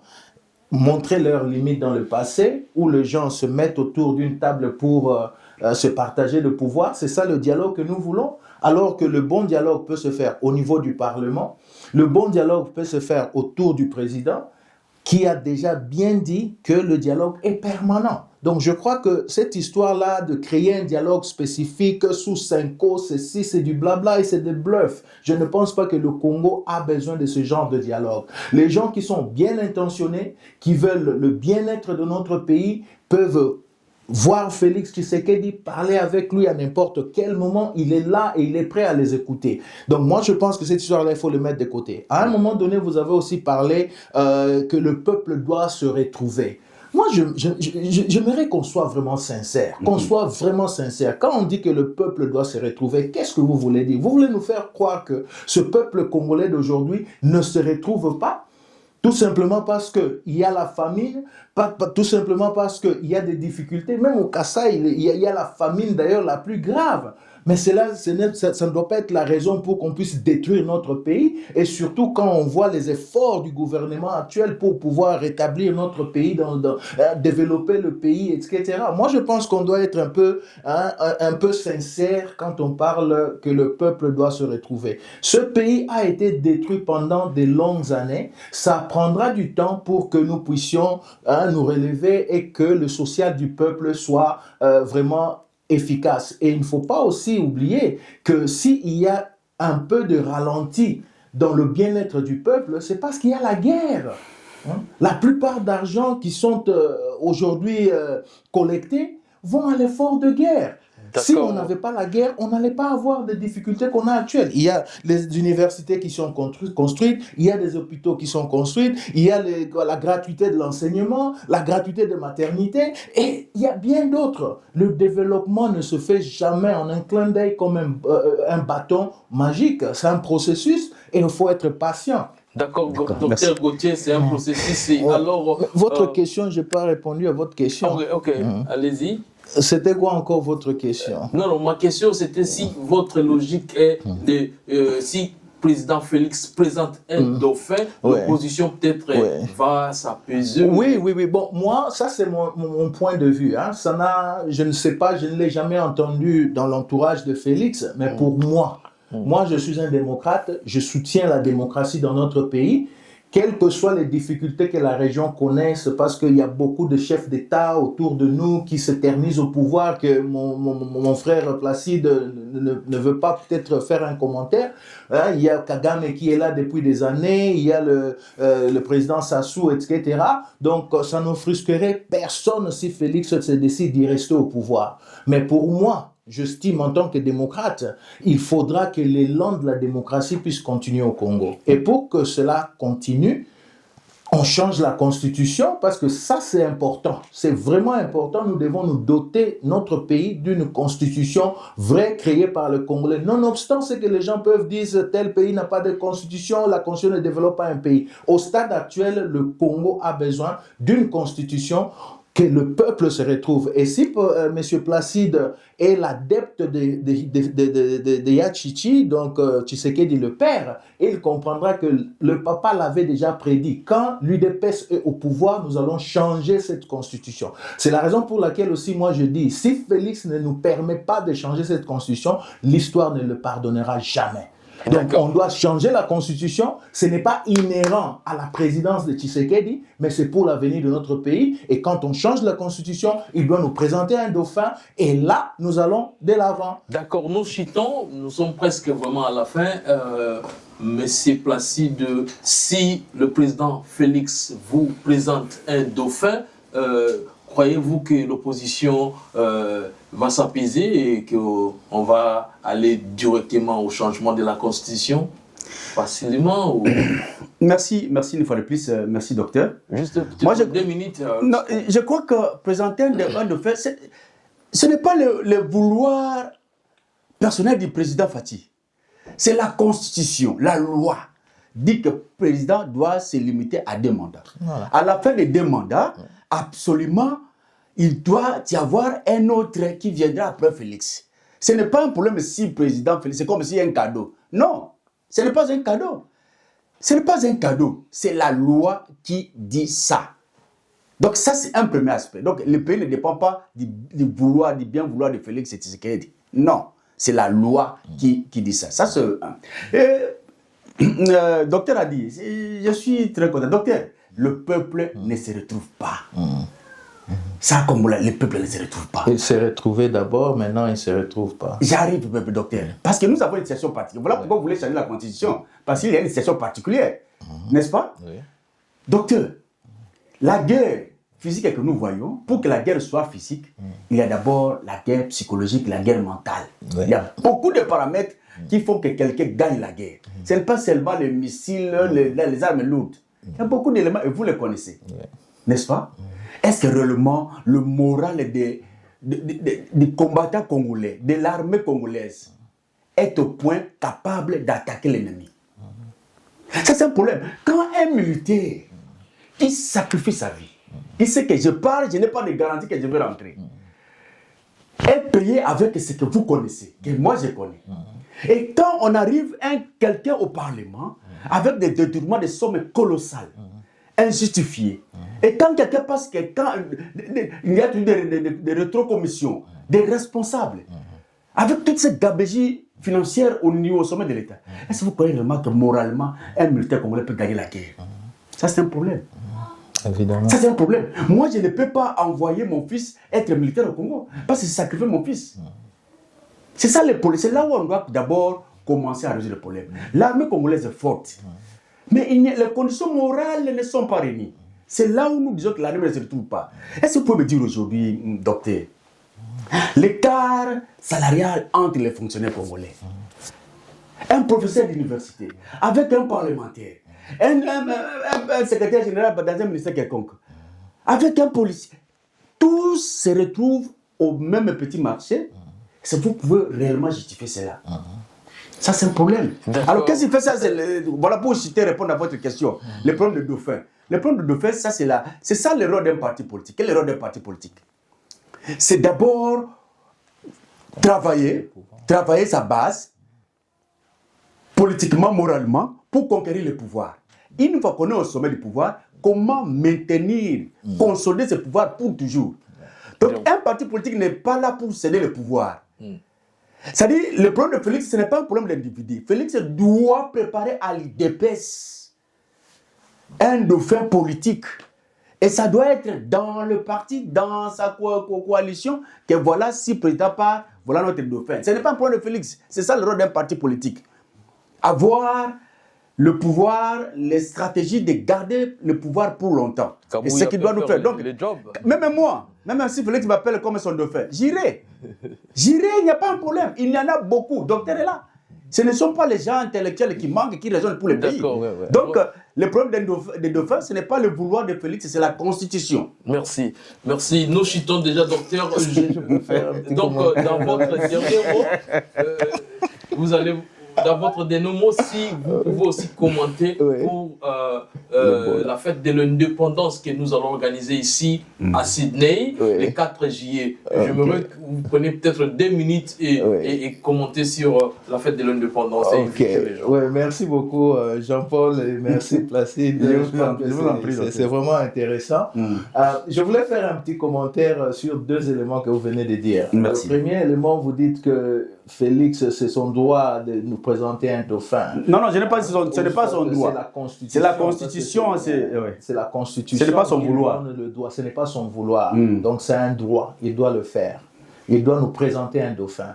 C: montré leurs limites dans le passé, où les gens se mettent autour d'une table pour se partager le pouvoir, c'est ça le dialogue que nous voulons. Alors que le bon dialogue peut se faire au niveau du Parlement, le bon dialogue peut se faire autour du président, qui a déjà bien dit que le dialogue est permanent. Donc je crois que cette histoire-là de créer un dialogue spécifique sous Cinco, ceci, c'est du blabla et c'est des bluffs. Je ne pense pas que le Congo a besoin de ce genre de dialogue. Les gens qui sont bien intentionnés, qui veulent le bien-être de notre pays, peuvent voir Félix Tshisekedi, parler avec lui à n'importe quel moment, il est là et il est prêt à les écouter. Donc moi je pense que cette histoire-là, il faut le mettre de côté. À un moment donné, vous avez aussi parlé que le peuple doit se retrouver. Moi, j'aimerais qu'on soit vraiment sincère, qu'on soit vraiment sincère. Quand on dit que le peuple doit se retrouver, qu'est-ce que vous voulez dire? Vous voulez nous faire croire que ce peuple congolais d'aujourd'hui ne se retrouve pas? Tout simplement parce qu'il y a la famine, tout simplement parce qu'il y a des difficultés. Même au Kasaï, il y a la famine d'ailleurs la plus grave. Mais ça ne doit pas être la raison pour qu'on puisse détruire notre pays. Et surtout quand on voit les efforts du gouvernement actuel pour pouvoir rétablir notre pays, développer le pays, etc. Moi, je pense qu'on doit être un peu sincère quand on parle que le peuple doit se retrouver. Ce pays a été détruit pendant de longues années. Ça prendra du temps pour que nous puissions nous relever et que le social du peuple soit vraiment efficace. Et il ne faut pas aussi oublier que s'il y a un peu de ralenti dans le bien-être du peuple, c'est parce qu'il y a la guerre. La plupart d'argent qui sont aujourd'hui collectés vont à l'effort de guerre. Si on n'avait pas la guerre, on n'allait pas avoir des difficultés qu'on a actuelles. Il y a les universités qui sont construites, il y a des hôpitaux qui sont construits, il y a la gratuité de l'enseignement, la gratuité de maternité, et il y a bien d'autres. Le développement ne se fait jamais en un clin d'œil comme un bâton magique. C'est un processus et il faut être patient.
A: D'accord, docteur Gauthier, c'est un processus. Alors,
C: votre question, je n'ai pas répondu à votre question.
A: Ok, allez-y.
C: C'était quoi encore votre question?
A: Non, ma question c'était si votre logique est de si président Félix présente un dauphin, l'opposition peut-être va s'apaiser.
C: Oui. Bon, moi, ça c'est mon point de vue. Je ne sais pas, je ne l'ai jamais entendu dans l'entourage de Félix, mais pour moi, je suis un démocrate, je soutiens la démocratie dans notre pays. Quelles que soient les difficultés que la région connaisse, parce qu'il y a beaucoup de chefs d'État autour de nous qui s'éternisent au pouvoir, que mon frère Placide ne veut pas peut-être faire un commentaire. Il y a Kagame qui est là depuis des années, il y a le président Sassou, etc. Donc ça ne frustrerait personne si Félix se décide d'y rester au pouvoir. Mais pour moi, j'estime en tant que démocrate, il faudra que l'élan de la démocratie puisse continuer au Congo. Et pour que cela continue, on change la constitution parce que ça c'est important. C'est vraiment important. Nous devons nous doter, notre pays, d'une constitution vraie créée par le Congolais. Nonobstant ce que les gens peuvent dire, tel pays n'a pas de constitution, la constitution ne développe pas un pays. Au stade actuel, le Congo a besoin d'une constitution que le peuple se retrouve. Et si M. Placide est l'adepte de Yachichi, donc Tshisekedi le père, il comprendra que le papa l'avait déjà prédit. Quand l'UDPS est au pouvoir, nous allons changer cette constitution. C'est la raison pour laquelle aussi moi je dis, si Félix ne nous permet pas de changer cette constitution, l'histoire ne le pardonnera jamais. Donc on doit changer la constitution, ce n'est pas inhérent à la présidence de Tshisekedi, mais c'est pour l'avenir de notre pays. Et quand on change la constitution, il doit nous présenter un dauphin et là, nous allons de l'avant.
A: D'accord, nous sommes presque vraiment à la fin. Monsieur Placide, si le président Félix vous présente un dauphin, croyez-vous que l'opposition va s'apaiser et qu'on va aller directement au changement de la Constitution facilement
B: Merci une fois de plus, merci docteur.
A: Juste
B: moi,
A: 2 minutes.
B: Non, je crois que présenter un dauphin, ce n'est pas le vouloir personnel du président Fati. C'est la Constitution, la loi dit que le président doit se limiter à 2 mandats. Voilà. À la fin des 2 mandats, absolument, il doit y avoir un autre qui viendra après Félix. Ce n'est pas un problème si le président Félix, c'est comme s'il y a un cadeau. Non, ce n'est pas un cadeau. Ce n'est pas un cadeau, c'est la loi qui dit ça. Donc ça, c'est un premier aspect. Donc le pays ne dépend pas du bien vouloir de Félix Tshisekedi. Non, c'est la loi qui dit ça. Ça, c'est un. Docteur a dit, je suis très content. Docteur, le peuple ne se retrouve pas. Ça, comme le peuple ne se retrouve pas.
C: Il s'est retrouvé d'abord, maintenant il ne se retrouve pas.
B: J'arrive, docteur. Parce que nous avons une situation particulière. Voilà pourquoi vous voulez changer la constitution. Parce qu'il y a une situation particulière. N'est-ce pas?
C: Oui.
B: Docteur, la guerre physique que nous voyons, pour que la guerre soit physique, il y a d'abord la guerre psychologique, la guerre mentale.
C: Oui.
B: Il y a beaucoup de paramètres qui font que quelqu'un gagne la guerre. Ce n'est pas seulement les missiles, les armes lourdes. Il y a beaucoup d'éléments et vous les connaissez.
C: Oui.
B: N'est-ce pas? Est-ce que réellement le moral des combattants congolais, de l'armée congolaise, est au point capable d'attaquer l'ennemi? Ça, c'est un problème. Quand un militaire qui sacrifie sa vie, qui sait que je pars, je n'ai pas de garantie que je vais rentrer, est payé avec ce que vous connaissez, que moi je connais. Et quand on arrive quelqu'un au Parlement, avec des détournements de sommes colossales, injustifiées, et quand quelqu'un passe, il y a des rétrocommissions, des responsables, avec toutes ces gabégies financières au sommet de l'État, est-ce que vous croyez vraiment que moralement, un militaire congolais peut gagner la guerre? Ça, c'est un problème.
C: Évidemment.
B: Ça, c'est un problème. Moi, je ne peux pas envoyer mon fils être militaire au Congo, parce que c'est sacrifier mon fils. C'est ça le problème. C'est là où on doit d'abord commencer à résoudre le problème. L'armée congolaise est forte, mais les conditions morales ne sont pas réunies. C'est là où nous disons que l'armée ne se retrouve pas. Est-ce que vous pouvez me dire aujourd'hui, docteur, l'écart salarial entre les fonctionnaires congolais, un professeur d'université, avec un parlementaire, un secrétaire général dans un ministère quelconque, avec un policier, tous se retrouvent au même petit marché? Est-ce que vous pouvez réellement justifier cela? Ça, c'est un problème. Alors, qu'est-ce qui fait ça? Voilà pour citer, répondre à votre question. Le problème de Dauphin. Le problème de Dauphin, ça, c'est ça le rôle d'un parti politique. Quel est le rôle d'un parti politique? C'est d'abord travailler sa base, politiquement, moralement, pour conquérir le pouvoir. Une fois qu'on est au sommet du pouvoir, comment maintenir, consolider ce pouvoir pour toujours? Donc, un parti politique n'est pas là pour céder le pouvoir. C'est-à-dire, le problème de Félix, ce n'est pas un problème d'individu. Félix doit préparer à l'IDPS un dauphin politique. Et ça doit être dans le parti, dans sa coalition, que voilà, si le président part, voilà notre dauphin. Ce n'est pas un problème de Félix. C'est ça le rôle d'un parti politique. Avoir le pouvoir, les stratégies de garder le pouvoir pour longtemps. Et ce qu'il doit nous faire. Donc, même moi, même si Félix m'appelle comme son dauphin, j'irai. J'irai, il n'y a pas un problème. Il y en a beaucoup. Docteur est là. Ce ne sont pas les gens intellectuels qui manquent et qui raisonnent pour le pays.
A: Ouais.
B: Donc, le problème des dauphins, ce n'est pas le vouloir de Félix, c'est la Constitution.
A: Merci. Merci. Nous chutons déjà, docteur. Donc, dans votre dernier mot, vous allez... Dans votre dernier mot, si vous pouvez aussi commenter pour la fête de l'indépendance que nous allons organiser ici à Sydney, le 4 juillet. J'aimerais que vous preniez peut-être 2 minutes et commenter sur la fête de l'indépendance.
C: Merci beaucoup Jean-Paul et merci Placide. C'est vraiment intéressant. Je voulais faire un petit commentaire sur 2 éléments que vous venez de dire.
B: Merci.
C: Le premier élément, vous dites que Félix, c'est son droit de nous présenter un dauphin.
B: Non, ce n'est pas son droit.
C: C'est la Constitution. C'est la Constitution.
B: Ce n'est pas son vouloir.
C: Ce n'est pas son vouloir. Donc c'est un droit. Il doit le faire. Il doit nous présenter un dauphin.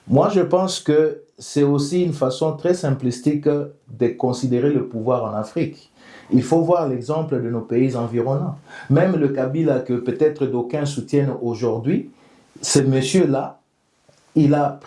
C: Moi, je pense que c'est aussi une façon très simplistique de considérer le pouvoir en Afrique. Il faut voir l'exemple de nos pays environnants. Même le Kabila, que peut-être d'aucuns soutiennent aujourd'hui, ce monsieur-là, il a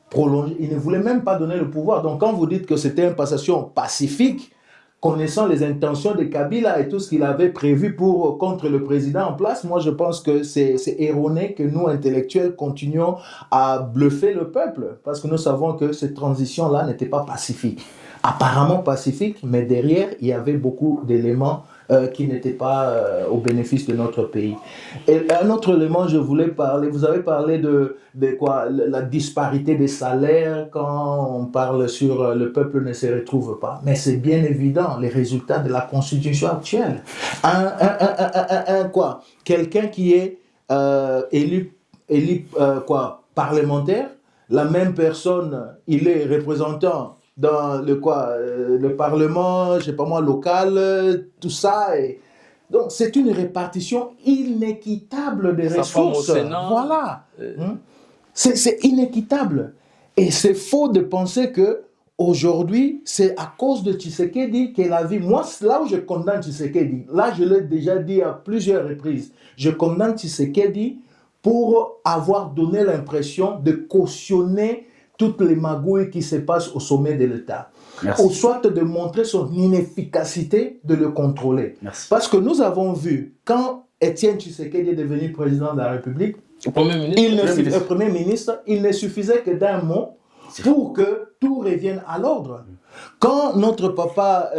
C: prolongé, il ne voulait même pas donner le pouvoir. Donc quand vous dites que c'était une passation pacifique, connaissant les intentions de Kabila et tout ce qu'il avait prévu contre le président en place, moi je pense que c'est erroné que nous, intellectuels, continuons à bluffer le peuple, parce que nous savons que cette transition-là n'était pas pacifique. Apparemment pacifique, mais derrière, il y avait beaucoup d'éléments qui n'étaient pas au bénéfice de notre pays. Et un autre élément, je voulais parler, vous avez parlé de quoi, la disparité des salaires quand on parle sur le peuple ne se retrouve pas. Mais c'est bien évident, les résultats de la constitution actuelle. Quelqu'un qui est élu parlementaire, la même personne, il est représentant dans le parlement, je sais pas moi, local, tout ça, et Donc, c'est une répartition inéquitable des
A: Sa femme au
C: ressources.
A: Sénat.
C: Voilà. C'est inéquitable. Et c'est faux de penser que aujourd'hui, c'est à cause de Tshisekedi que la vie... Moi, là où je condamne Tshisekedi, là, je l'ai déjà dit à plusieurs reprises, je condamne Tshisekedi pour avoir donné l'impression de cautionner toutes les magouilles qui se passent au sommet de l'État.
B: Merci.
C: Ou soit de montrer son inefficacité de le contrôler.
B: Merci.
C: Parce que nous avons vu, quand Étienne Tshisekedi est devenu président de la République,
A: Premier ministre.
C: Premier ministre, il ne suffisait que d'un mot pour que tout revienne à l'ordre. Quand notre papa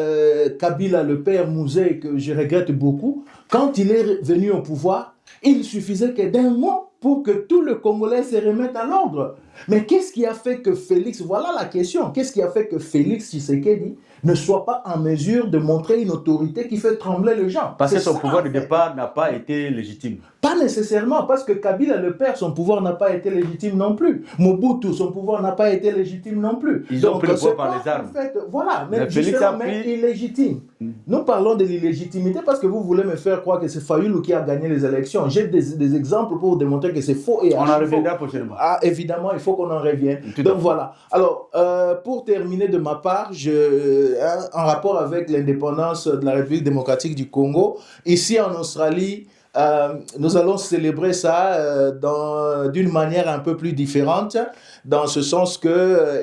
C: Kabila, le père Mouzé, que je regrette beaucoup, quand il est venu au pouvoir, il suffisait que d'un mot pour que tout le Congolais se remette à l'ordre. Mais qu'est-ce qui a fait que Félix, voilà la question, qu'est-ce qui a fait que Félix Tshisekedi ne soit pas en mesure de montrer une autorité qui fait trembler les gens?
B: Parce que
C: C'est
B: son
C: ça,
B: pouvoir
C: en
B: de
C: fait.
B: départ n'a pas été légitime.
C: Pas nécessairement, parce que Kabila le père, son pouvoir n'a pas été légitime non plus. Mobutu, son pouvoir n'a pas été légitime non plus.
B: Ils ont pris le pouvoir
C: c'est
B: par
C: pas,
B: les armes.
C: En fait, voilà, mais
B: Félix
C: justement,
B: a
C: mais
B: pris-
C: illégitime. Nous parlons de l'illégitimité parce que vous voulez me faire croire que c'est Fayoulou qui a gagné les élections. J'ai des exemples pour vous démontrer que c'est faux et
B: On en
C: archi
B: reviendra
C: faux.
B: prochainement.
C: Ah, évidemment, il faut qu'on en revienne.
B: Tout à
C: Donc
B: fait.
C: voilà. Alors, pour terminer de ma part, en rapport avec l'indépendance de la République démocratique du Congo, ici en Australie, nous allons célébrer ça d'une manière un peu plus différente, dans ce sens que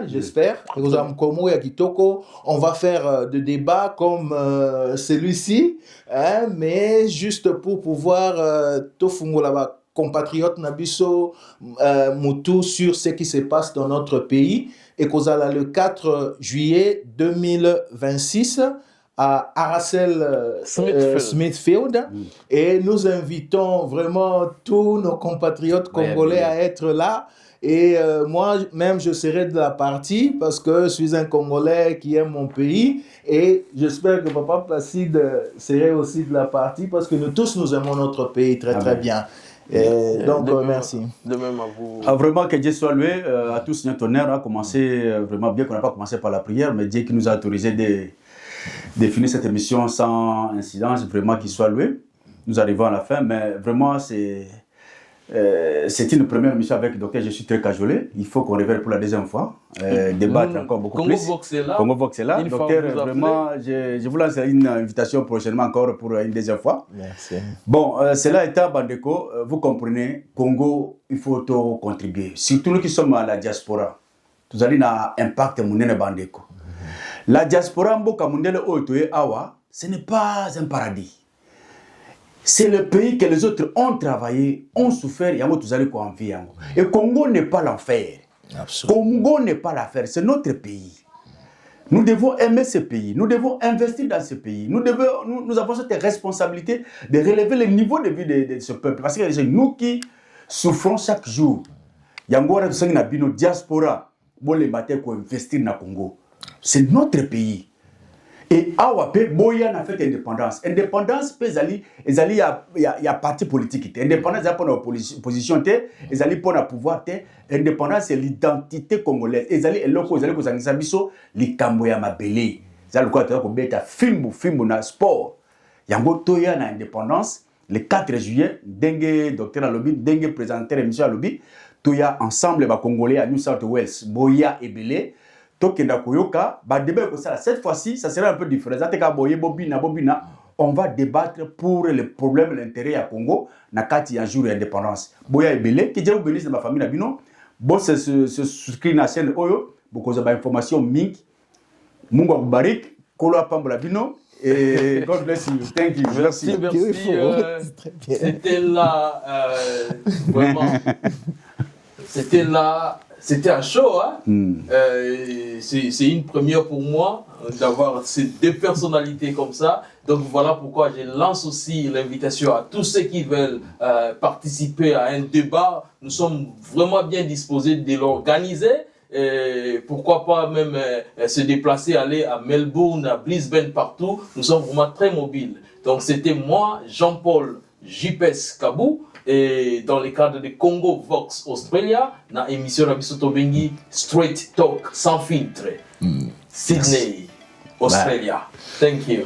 C: j'espère, on va faire des débats comme celui-ci, hein, mais juste pour pouvoir compatriotes Nabiso Moutou sur ce qui se passe dans notre pays. Et qu'Ozala le 4 juillet 2026 à Aracel Smithfield. Et nous invitons vraiment tous nos compatriotes congolais à être là. Et moi-même, je serai de la partie parce que je suis un Congolais qui aime mon pays. Et j'espère que Papa Placide serait aussi de la partie parce que nous tous, nous aimons notre pays très, très bien. Donc, merci.
A: De même à vous.
B: Ah, vraiment, que Dieu soit loué. À tous notre honneur a commencé vraiment bien qu'on n'a pas commencé par la prière, mais Dieu qui nous a autorisé de finir cette émission sans incidence, vraiment qu'il soit loué. Nous arrivons à la fin, mais vraiment c'est une première émission avec laquelle je suis très cajolé. Il faut qu'on revienne pour la deuxième fois, débattre encore beaucoup
A: Congo
B: plus.
A: Vox est là.
B: Congo Vox est là.
A: Une fois
B: Docteur,
A: vous appelez.
B: vraiment, je vous lance une invitation prochainement encore pour une deuxième fois.
C: Merci.
B: Bon, cela étant, Bandeko, vous comprenez, Congo, il faut contribuer. Surtout nous qui sommes à la diaspora. Tout ça, a un impact monnaie Bandeko. La diaspora, mboka mundele otoye awa, ce n'est pas un paradis. C'est le pays que les autres ont travaillé, ont souffert, yango tuzali ko envie yango. Et Congo n'est pas l'enfer.
C: Absolument.
B: Congo n'est pas l'affaire, c'est notre pays. Nous devons aimer ce pays, nous devons investir dans ce pays. Nous avons cette responsabilité de relever le niveau de vie de ce peuple. Parce que c'est nous qui souffrons chaque jour. Yango wana tusangi na bino diaspora, bole matin ko investir na Congo. C'est notre pays. Et awape boya na fait indépendance. Indépendance pezali ezali ya parti politique té. Indépendance pour la opposition té, ezali pour le pouvoir té. Indépendance c'est l'identité congolaise. Ezali eloko ezali kozangisa biso likambo ya mabele. Ezali ko ta ko beta fimbu na sport. Yango toya na indépendance le 4 juillet dengue docteur Alobi dengue présenter émission Alobi toya ensemble ba congolais à New South Wales boya ebele. Cette fois-ci, ça sera un peu différent. On va débattre pour les problèmes, l'intérêt à Congo, nakati un jour d'indépendance. Boya ebele, qui Dieu bénisse ma famille nabino. Bon, se souscrire na chaîne Oyo, beaucoup de informations mink. Mungu akubarik, kolo apambola bino. Et God bless you. Thank you.
A: Merci. C'était là, vraiment. C'était un show, hein? C'est une première pour moi d'avoir ces deux personnalités comme ça. Donc voilà pourquoi je lance aussi l'invitation à tous ceux qui veulent participer à un débat. Nous sommes vraiment bien disposés de l'organiser. Pourquoi pas même se déplacer, aller à Melbourne, à Brisbane, partout. Nous sommes vraiment très mobiles. Donc c'était moi, Jean-Paul JPS Kabou. Et dans le cadre de Congo Vox Australia, dans l'émission Rabisoto Bengi, Straight Talk sans filtre, Sydney, Australia. Thank you.